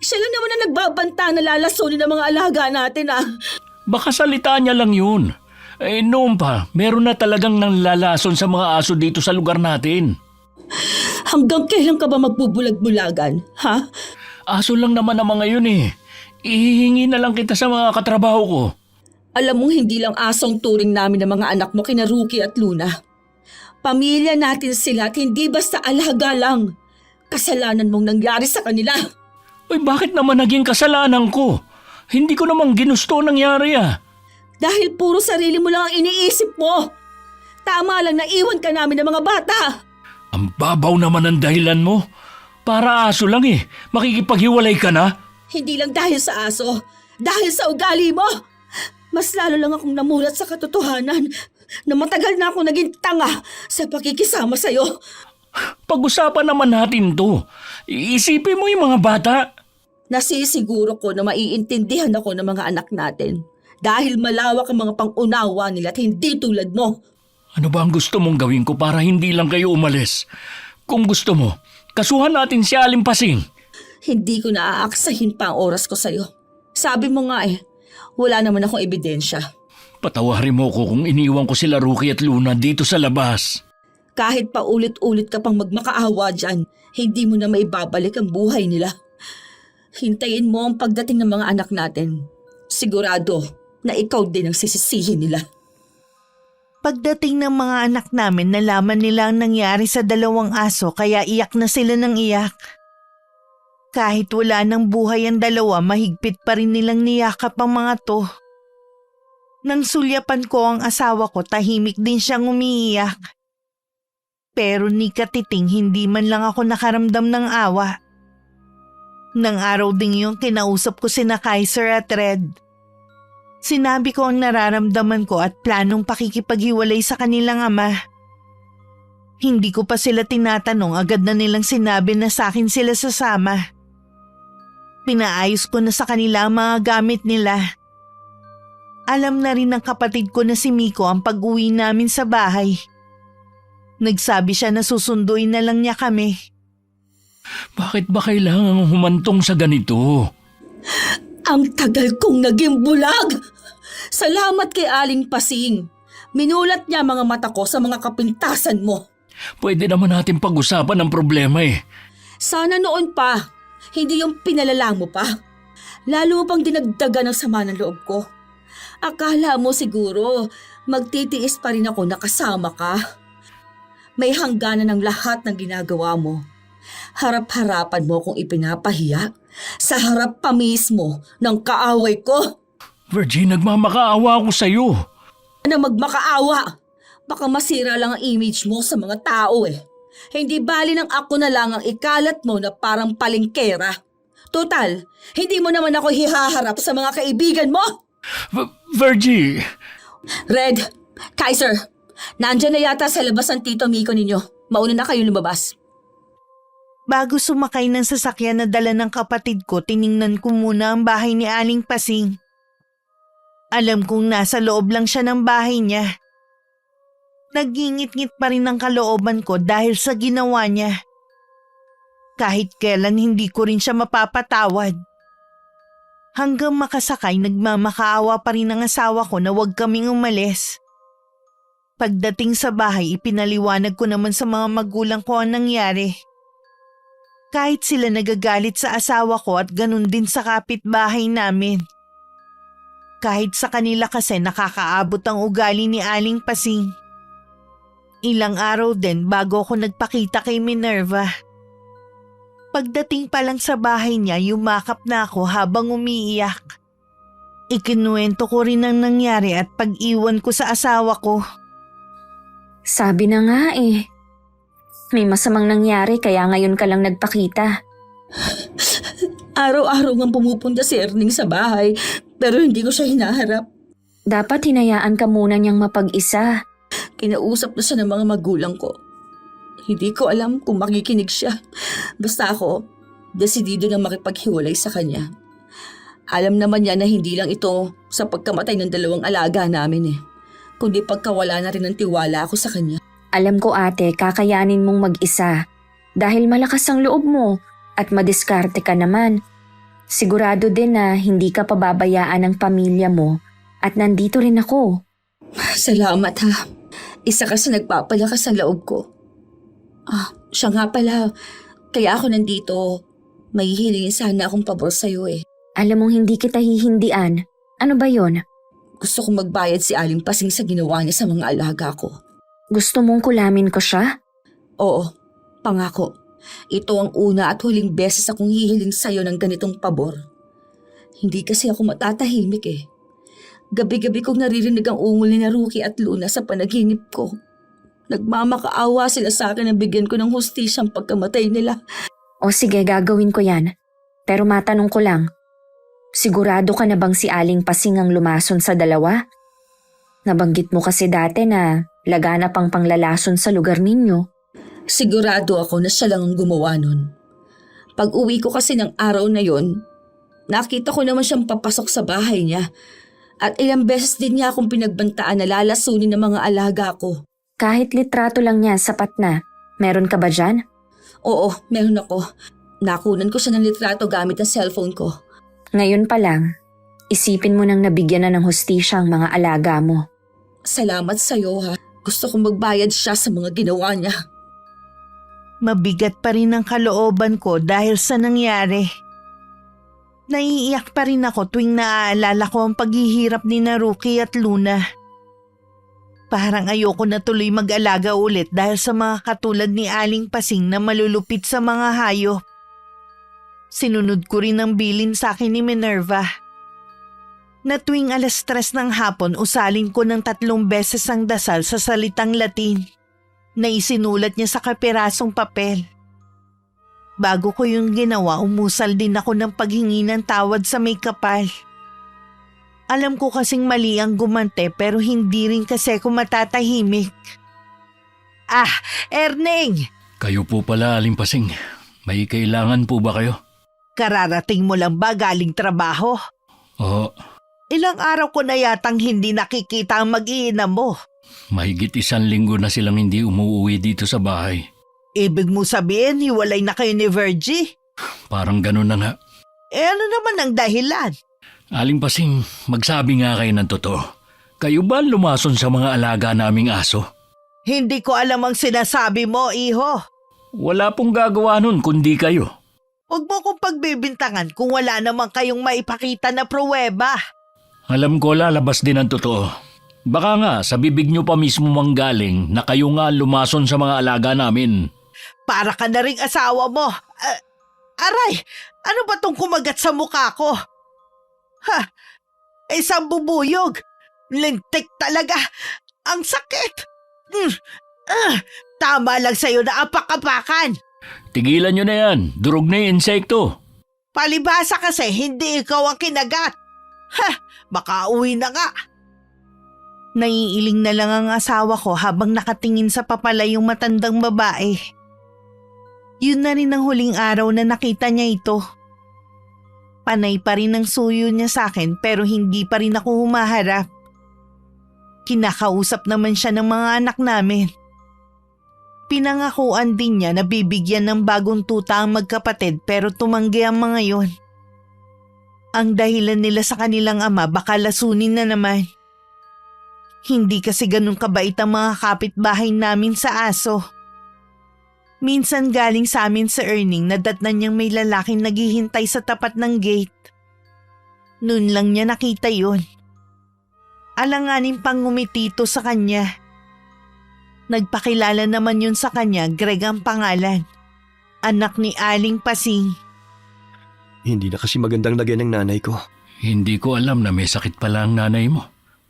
Siya lang naman na nagbabanta na lalasunin ng mga alaga natin ah. Baka salita niya lang yun. Noon pa, meron na talagang nanlalason sa mga aso dito sa lugar natin. Hanggang kailan ka ba magbubulag-bulagan, ha? Aso lang naman ang mga yun eh. Ihihingi na lang kita sa mga katrabaho ko. Alam mong hindi lang asong turing namin ng mga anak mo kina Rookie at Luna. Pamilya natin sila at hindi basta alaga lang. Kasalanan mong nangyari sa kanila. Uy, bakit naman naging kasalanan ko? Hindi ko namang ginusto nangyari ah. Dahil puro sarili mo lang ang iniisip mo. Tama lang na iwan ka namin ng mga bata. Ang babaw naman ang dahilan mo. Para aso lang eh. Makikipaghiwalay ka na? Hindi lang dahil sa aso. Dahil sa ugali mo. Mas lalo lang akong namulat sa katotohanan na matagal na ako naging tanga sa pakikisama sa'yo. Pag-usapan naman natin to. Iisipin mo yung mga bata. Nasisiguro ko na maiintindihan ako ng mga anak natin. Dahil malawak ang mga pang-unawa nila at hindi tulad mo. Ano ba ang gusto mong gawin ko para hindi lang kayo umalis? Kung gusto mo, kasuhan natin si Aling Pasing. Hindi ko naaaksahin pa ang oras ko sa'yo. Sabi mo nga wala naman akong ebidensya. Patawarin mo ko kung iniwan ko sila Rookie at Luna dito sa labas. Kahit pa ulit-ulit ka pang magmakaawa dyan, hindi mo na maibabalik ang buhay nila. Hintayin mo ang pagdating ng mga anak natin. Sigurado na ikaw din ang sisisihin nila. Pagdating ng mga anak namin, nalaman nila ang nangyari sa 2 aso kaya iyak na sila ng iyak. Kahit wala ng buhay ang 2, mahigpit pa rin nilang niyakap ang mga to. Nang sulyapan ko ang asawa ko, tahimik din siyang umiiyak. Pero ni katiting hindi man lang ako nakaramdam ng awa. Nang araw ding yun, kinausap ko sina Kaiser at Red. Sinabi ko ang nararamdaman ko at planong pakikipaghiwalay sa kanilang ama. Hindi ko pa sila tinatanong, agad na nilang sinabi na sa akin sila sasama. Pinaayos ko na sa kanila ang mga gamit nila. Alam na rin ng kapatid ko na si Miko ang pag-uwi namin sa bahay. Nagsabi siya na susunduin na lang niya kami. Bakit ba kailangan humantong sa ganito? Ang tagal kong naging bulag! Salamat kay Aling Pasing. Minulat niya mga mata ko sa mga kapintasan mo. Pwede naman natin pag-usapan ang problema Sana noon pa, hindi yung pinalala mo pa. Lalo mo pang dinagdagan ng sama ng loob ko. Akala mo siguro magtitiis pa rin ako na kasama ka. May hangganan ng lahat ng ginagawa mo. Harap-harapan mo kung ipinapahiya sa harap pa mismo ng kaaway ko. Virgie, nagmamakaawa ako sa'yo. Na magmakaawa. Baka masira lang ang image mo sa mga tao Hindi bali ng ako na lang ang ikalat mo na parang palengkera. Total, hindi mo naman ako hihaharap sa mga kaibigan mo. Virgie! Red, Kaiser, nandyan na yata sa labas ang tito Miko ninyo. Mauna na kayo lumabas. Bago sumakay ng sasakyan na dala ng kapatid ko, tiningnan ko muna ang bahay ni Aling Pasing. Alam kong nasa loob lang siya ng bahay niya. Nagingit-ngit pa rin ang kalooban ko dahil sa ginawa niya. Kahit kailan hindi ko rin siya mapapatawad. Hanggang makasakay, nagmamakaawa pa rin ang asawa ko na huwag kaming umalis. Pagdating sa bahay, ipinaliwanag ko naman sa mga magulang ko ang nangyari. Kahit sila nagagalit sa asawa ko at ganun din sa kapitbahay namin. Kahit sa kanila kasi nakakaabot ang ugali ni Aling Pasing. Ilang araw din bago ako nagpakita kay Minerva. Pagdating pa lang sa bahay niya, yumakap na ako habang umiiyak. Ikinuwento ko rin ang nangyari at pag-iwan ko sa asawa ko. Sabi na nga may masamang nangyari kaya ngayon ka lang nagpakita. Araw-araw ngang pumupunta si Erning sa bahay pero hindi ko siya hinaharap. Dapat hinayaan ka muna niyang mapag-isa. Kinausap na siya ng mga magulang ko. Hindi ko alam kung makikinig siya. Basta ako, desidido na makipaghiwalay sa kanya. Alam naman niya na hindi lang ito sa pagkamatay ng 2 alaga namin kundi pagkawala na rin ng tiwala ako sa kanya. Alam ko ate, kakayanin mong mag-isa. Dahil malakas ang loob mo at madiskarte ka naman. Sigurado din na hindi ka pababayaan ng pamilya mo at nandito rin ako. Salamat ha. Isa ka sa nagpapalakas ang loob ko. Siya nga pala. Kaya ako nandito. May hihilingin sana akong pabor sa'yo Alam mong hindi kita hihindian. Ano ba yon? Gusto kong magbayad si Aling Pasing sa ginawa niya sa mga alaga ko. Gusto mong kulamin ko siya? Oo, pangako. Ito ang una at huling beses akong hihiling sa'yo ng ganitong pabor. Hindi kasi ako matatahimik Gabi-gabi kong naririnig ang ungol ni Rookie at Luna sa panaginip ko. Nagmamakaawa sila sa akin na bigyan ko ng hustisyang pagkamatay nila. O sige, gagawin ko yan. Pero matanong ko lang, sigurado ka na bang si Aling Pasing ang lumason sa 2? Nabanggit mo kasi dati na laganap ang panglalason sa lugar ninyo. Sigurado ako na siya lang ang gumawa nun. Pag uwi ko kasi ng araw na yon, nakita ko naman siyang papasok sa bahay niya. At ilang beses din niya akong pinagbantaan na lalasunin ng mga alaga ko. Kahit litrato lang niya, sapat na. Meron ka ba dyan? Oo, meron ako. Nakunan ko siya ng litrato gamit ang cellphone ko. Ngayon pa lang, isipin mo nang nabigyan na ng hustisya ang mga alaga mo. Salamat sa'yo ha. Gusto kong magbayad siya sa mga ginawa niya. Mabigat pa rin ang kalooban ko dahil sa nangyari. Naiiyak pa rin ako tuwing naaalala ko ang paghihirap ni Ruki at Luna. Parang ayoko na tuloy mag-alaga ulit dahil sa mga katulad ni Aling Pasing na malulupit sa mga hayop. Sinunod ko rin ang bilin sa akin ni Minerva. Na tuwing 3:00 ng hapon usalin ko ng 3 beses ang dasal sa salitang Latin na isinulat niya sa kapirasong papel. Bago ko yung ginawa, umusal din ako ng paghingi ng tawad sa may kapal. Alam ko kasing mali ang gumante pero hindi rin kasi ako matatahimik. Erning! Kayo po pala, Aling Pasing. May kailangan po ba kayo? Kararating mo lang ba galing trabaho? Oo, Ilang araw ko na yatang hindi nakikita ang mag-iina mo. mahigit 1 linggo na silang hindi umuwi dito sa bahay. Ibig mo sabihin, hiwalay na kayo ni Virgie? Parang ganun na nga. Ano naman ang dahilan? Aling Pasing, magsabi nga kayo ng totoo. Kayo ba lumason sa mga alaga naming aso? Hindi ko alam ang sinasabi mo, iho. Wala pong gagawa nun kundi kayo. Huwag mo kong pagbibintangan kung wala naman kayong maipakita na pruweba. Alam ko lalabas din ang totoo. Baka nga sa bibig nyo pa mismo manggaling na kayo nga lumason sa mga alaga namin. Para ka na ring asawa mo. Aray, ano ba tong kumagat sa mukha ko? Isang bubuyog. Lintik talaga. Ang sakit. Tama lang sa'yo na apak-apakan. Tigilan nyo na yan. Durog na yung insekto. Palibhasa kasi hindi ikaw ang kinagat. Baka uwi na nga. Naiiling na lang ang asawa ko habang nakatingin sa papalayong matandang babae. Yun na rin ang huling araw na nakita niya ito. Panay pa rin ang suyo niya sa akin pero hindi pa rin ako humaharap. Kinakausap naman siya ng mga anak namin. Pinangakuan din niya na bibigyan ng bagong tuta ang magkapatid pero tumanggi ang mga yon. Ang dahilan nila sa kanilang ama baka lasunin na naman. Hindi kasi ganun kabait ang mga kapitbahay namin sa aso. Minsan galing sa amin sa earning nadatnan niyang may lalaking naghihintay sa tapat ng gate. Noon lang niya nakita yun. Alanganin pang ngumitito sa kanya. Nagpakilala naman yun sa kanya, Greg ang pangalan. Anak ni Aling Pasing. Hindi na kasi magandang lagyan ng nanay ko. Hindi ko alam na may sakit pala ang nanay mo.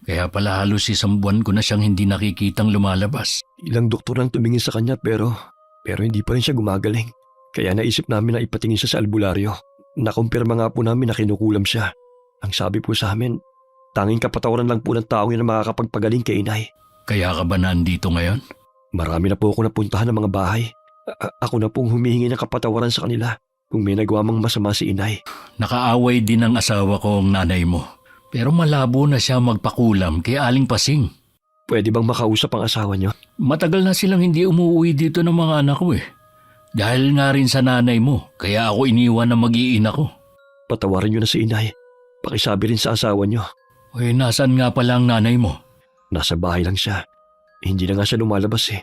Kaya pala halos 1 buwan ko na siyang hindi nakikitang lumalabas. Ilang doktor lang tumingin sa kanya pero hindi pa rin siya gumagaling. Kaya naisip namin na ipatingin siya sa albularyo. Nakumpirma nga po namin na kinukulam siya. Ang sabi po sa amin, tanging kapatawaran lang po ng taong yun na makakapagpagaling kay inay. Kaya ka ba nandito ngayon? Marami na po ako napuntahan ng mga bahay. Ako na pong humihingi ng kapatawaran sa kanila kung may nagawa mang masama si inay. Nakaaway din ang asawa ko ang nanay mo. Pero malabo na siya magpakulam kay Aling Pasing. Pwede bang makausap ang asawa niyo? Matagal na silang hindi umuwi dito ng mga anak ko eh. Dahil nga rin sa nanay mo, kaya ako iniwan na mag-iina ko. Patawarin niyo na si inay. Pakisabi rin sa asawa niyo. Uy, nasaan nga pala ang nanay mo? Nasa bahay lang siya. Hindi na nga siya lumalabas eh.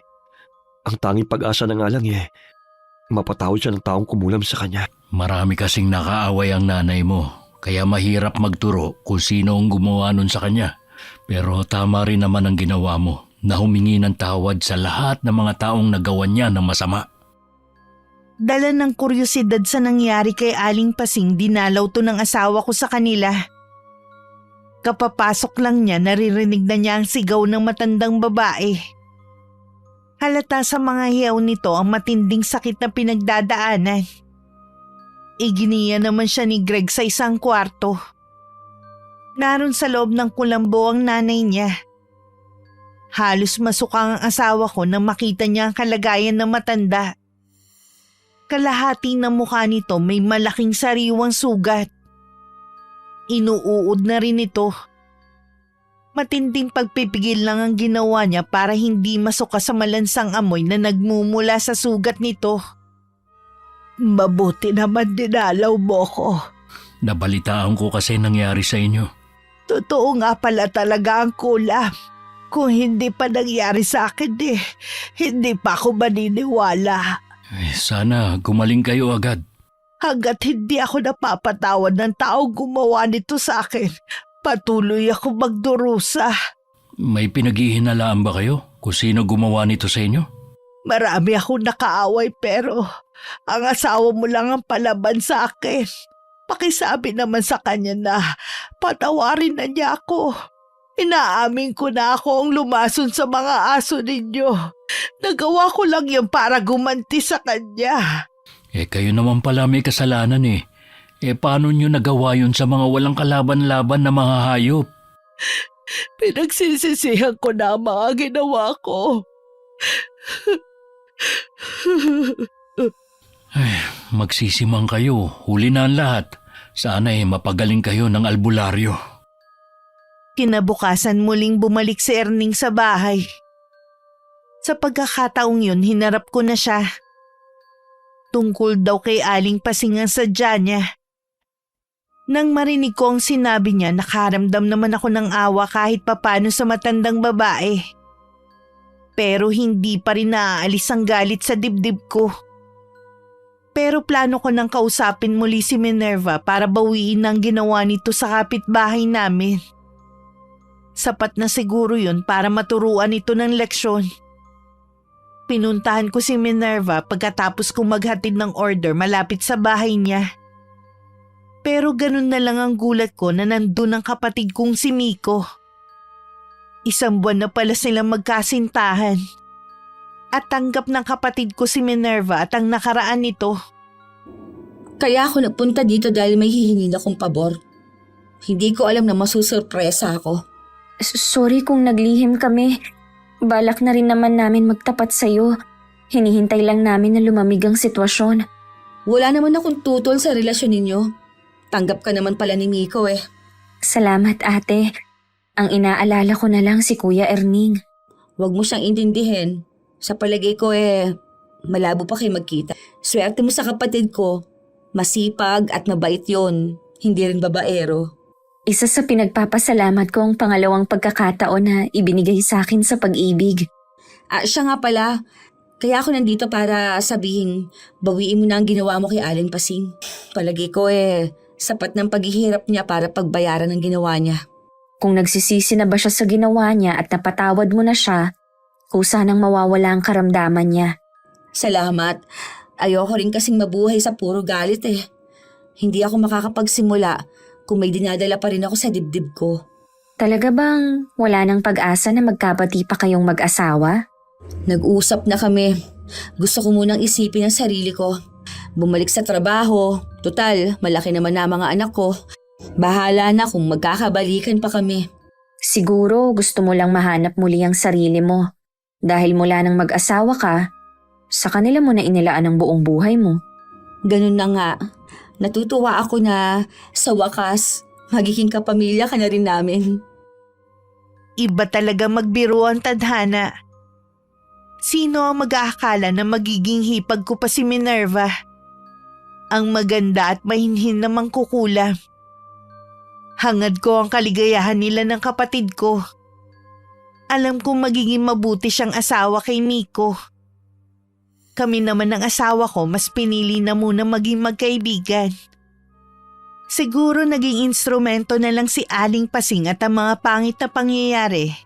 Ang tanging pag-asa na nga lang mapatawad siya ng taong kumulam sa kanya. Marami kasing nakaaway ang nanay mo, kaya mahirap magturo kung sino ang gumawa nun sa kanya. Pero tama rin naman ang ginawa mo na humingi ng tawad sa lahat ng mga taong nagawa niya ng masama. Dala ng kuryosidad sa nangyari kay Aling Pasing, dinalaw to ng asawa ko sa kanila. Kapapasok lang niya, naririnig na niya ang sigaw ng matandang babae. Halata sa mga hiyaw nito ang matinding sakit na pinagdadaanan. Iginiya naman siya ni Greg sa isang kwarto. Naroon sa loob ng kulambo ang nanay niya. Halos masukang ang asawa ko nang makita niya ang kalagayan ng matanda. Kalahati ng mukha nito may malaking sariwang sugat. Inuuod na rin ito. Matinding pagpipigil lang ang ginawa niya para hindi masuka sa malansang amoy na nagmumula sa sugat nito. Mabuti naman dinalaw mo ko. Nabalitaan ko kasi nangyari sa inyo. Totoo nga pala talaga ang kulam. Kung hindi pa nangyari sa akin hindi pa ako maniniwala. Sana gumaling kayo agad. Hanggat hindi ako napapatawad ng taong gumawa nito sa akin, patuloy ako magdurusa. May pinaghihinalaan ba kayo kung sino gumawa nito sa inyo? Marami akong nakaaway pero ang asawa mo lang ang palaban sa akin. Pakisabi naman sa kanya na patawarin na niya ako. Inaamin ko na ako ang lumason sa mga aso ninyo. Nagawa ko lang yan para gumanti sa kanya. Kayo naman pala may kasalanan . Paano nyo nagawa yun sa mga walang kalaban-laban na mga hayop? Pinagsisisihan ko na ang mga ginawa ko. Magsisimang kayo, huli na ang lahat. Sana mapagaling kayo ng albularyo. Kinabukasan muling bumalik si Erning sa bahay. Sa pagkakataong yun, hinarap ko na siya. Tungkol daw kay Aling Pasing ang sadya niya. Nang marinig ko ang sinabi niya, nakaramdam naman ako ng awa kahit papano sa matandang babae. Pero hindi pa rin naaalis ang galit sa dibdib ko. Pero plano ko nang kausapin muli si Minerva para bawiin ang ginawa nito sa kapitbahay namin. Sapat na siguro yun para maturuan ito ng leksyon. Pinuntahan ko si Minerva pagkatapos kong maghatid ng order malapit sa bahay niya. Pero ganun na lang ang gulat ko na nandun ang kapatid kong si Miko. 1 buwan na pala silang magkasintahan. At tanggap ng kapatid ko si Minerva at ang nakaraan nito. Kaya ako napunta dito dahil may hihingin akong pabor. Hindi ko alam na masusurpresa ako. Sorry kung naglihim kami. Balak na rin naman namin magtapat sa'yo. Hinihintay lang namin na lumamig ang sitwasyon. Wala naman akong tutol sa relasyon ninyo. Tanggap ka naman pala ni Miko . Salamat ate. Ang inaalala ko na lang si Kuya Erning. Huwag mo siyang intindihin. Sa palagay ko malabo pa kayo magkita. Swerte mo sa kapatid ko. Masipag at mabait yon. Hindi rin babaero. Isa sa pinagpapasalamat ko ang pangalawang pagkakataon na ibinigay sa akin sa pag-ibig. Siya nga pala. Kaya ako nandito para sabihin, bawiin mo na ang ginawa mo kay Aling Pasing. Palagay ko sapat ng paghihirap niya para pagbayaran ng ginawa niya. Kung nagsisisi na ba siya sa ginawa niya at napatawad mo na siya, kusa nang mawawala ang karamdaman niya. Salamat. Ayoko rin kasing mabuhay sa puro galit . Hindi ako makakapagsimula kung may dinadala pa rin ako sa dibdib ko. Talaga bang wala nang pag-asa na magkabati pa kayong mag-asawa? Nag-usap na kami. Gusto ko munang isipin ang sarili ko. Bumalik sa trabaho. Total, malaki naman na mga anak ko. Bahala na kung magkakabalikan pa kami. Siguro gusto mo lang mahanap muli ang sarili mo. Dahil mula nang mag-asawa ka, sa kanila mo na inilaan ang buong buhay mo. Ganun na nga. Natutuwa ako na sa wakas, magiging kapamilya ka na rin namin. Iba talaga magbiro ang tadhana. Sino ang mag-aakala na magiging hipag ko pa si Minerva? Ang maganda at mahinhin namang kukulam. Hangad ko ang kaligayahan nila ng kapatid ko. Alam kong magiging mabuti siyang asawa kay Miko. Kami naman ng asawa ko mas pinili na muna maging magkaibigan. Siguro naging instrumento na lang si Aling Pasing at ang mga pangit na pangyayari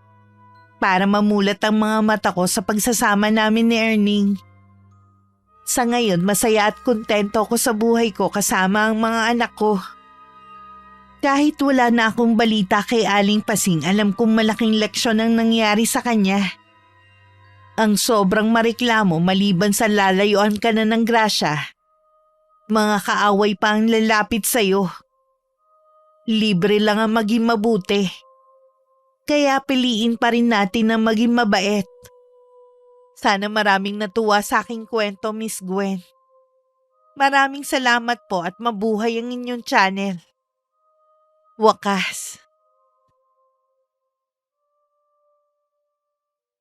para mamulat ang mga mata ko sa pagsasama namin ni Erning. Sa ngayon, masaya at kontento ako sa buhay ko kasama ang mga anak ko. Kahit wala na akong balita kay Aling Pasing, alam kong malaking leksyon ang nangyari sa kanya. Ang sobrang mareklamo maliban sa lalayuan ka na ng grasya. Mga kaaway pa ang lalapit sa'yo. Libre lang ang maging mabuti. Kaya piliin pa rin natin na maging mabait. Sana maraming natuwa sa aking kwento, Miss Gwen. Maraming salamat po at mabuhay ang inyong channel. Wakas.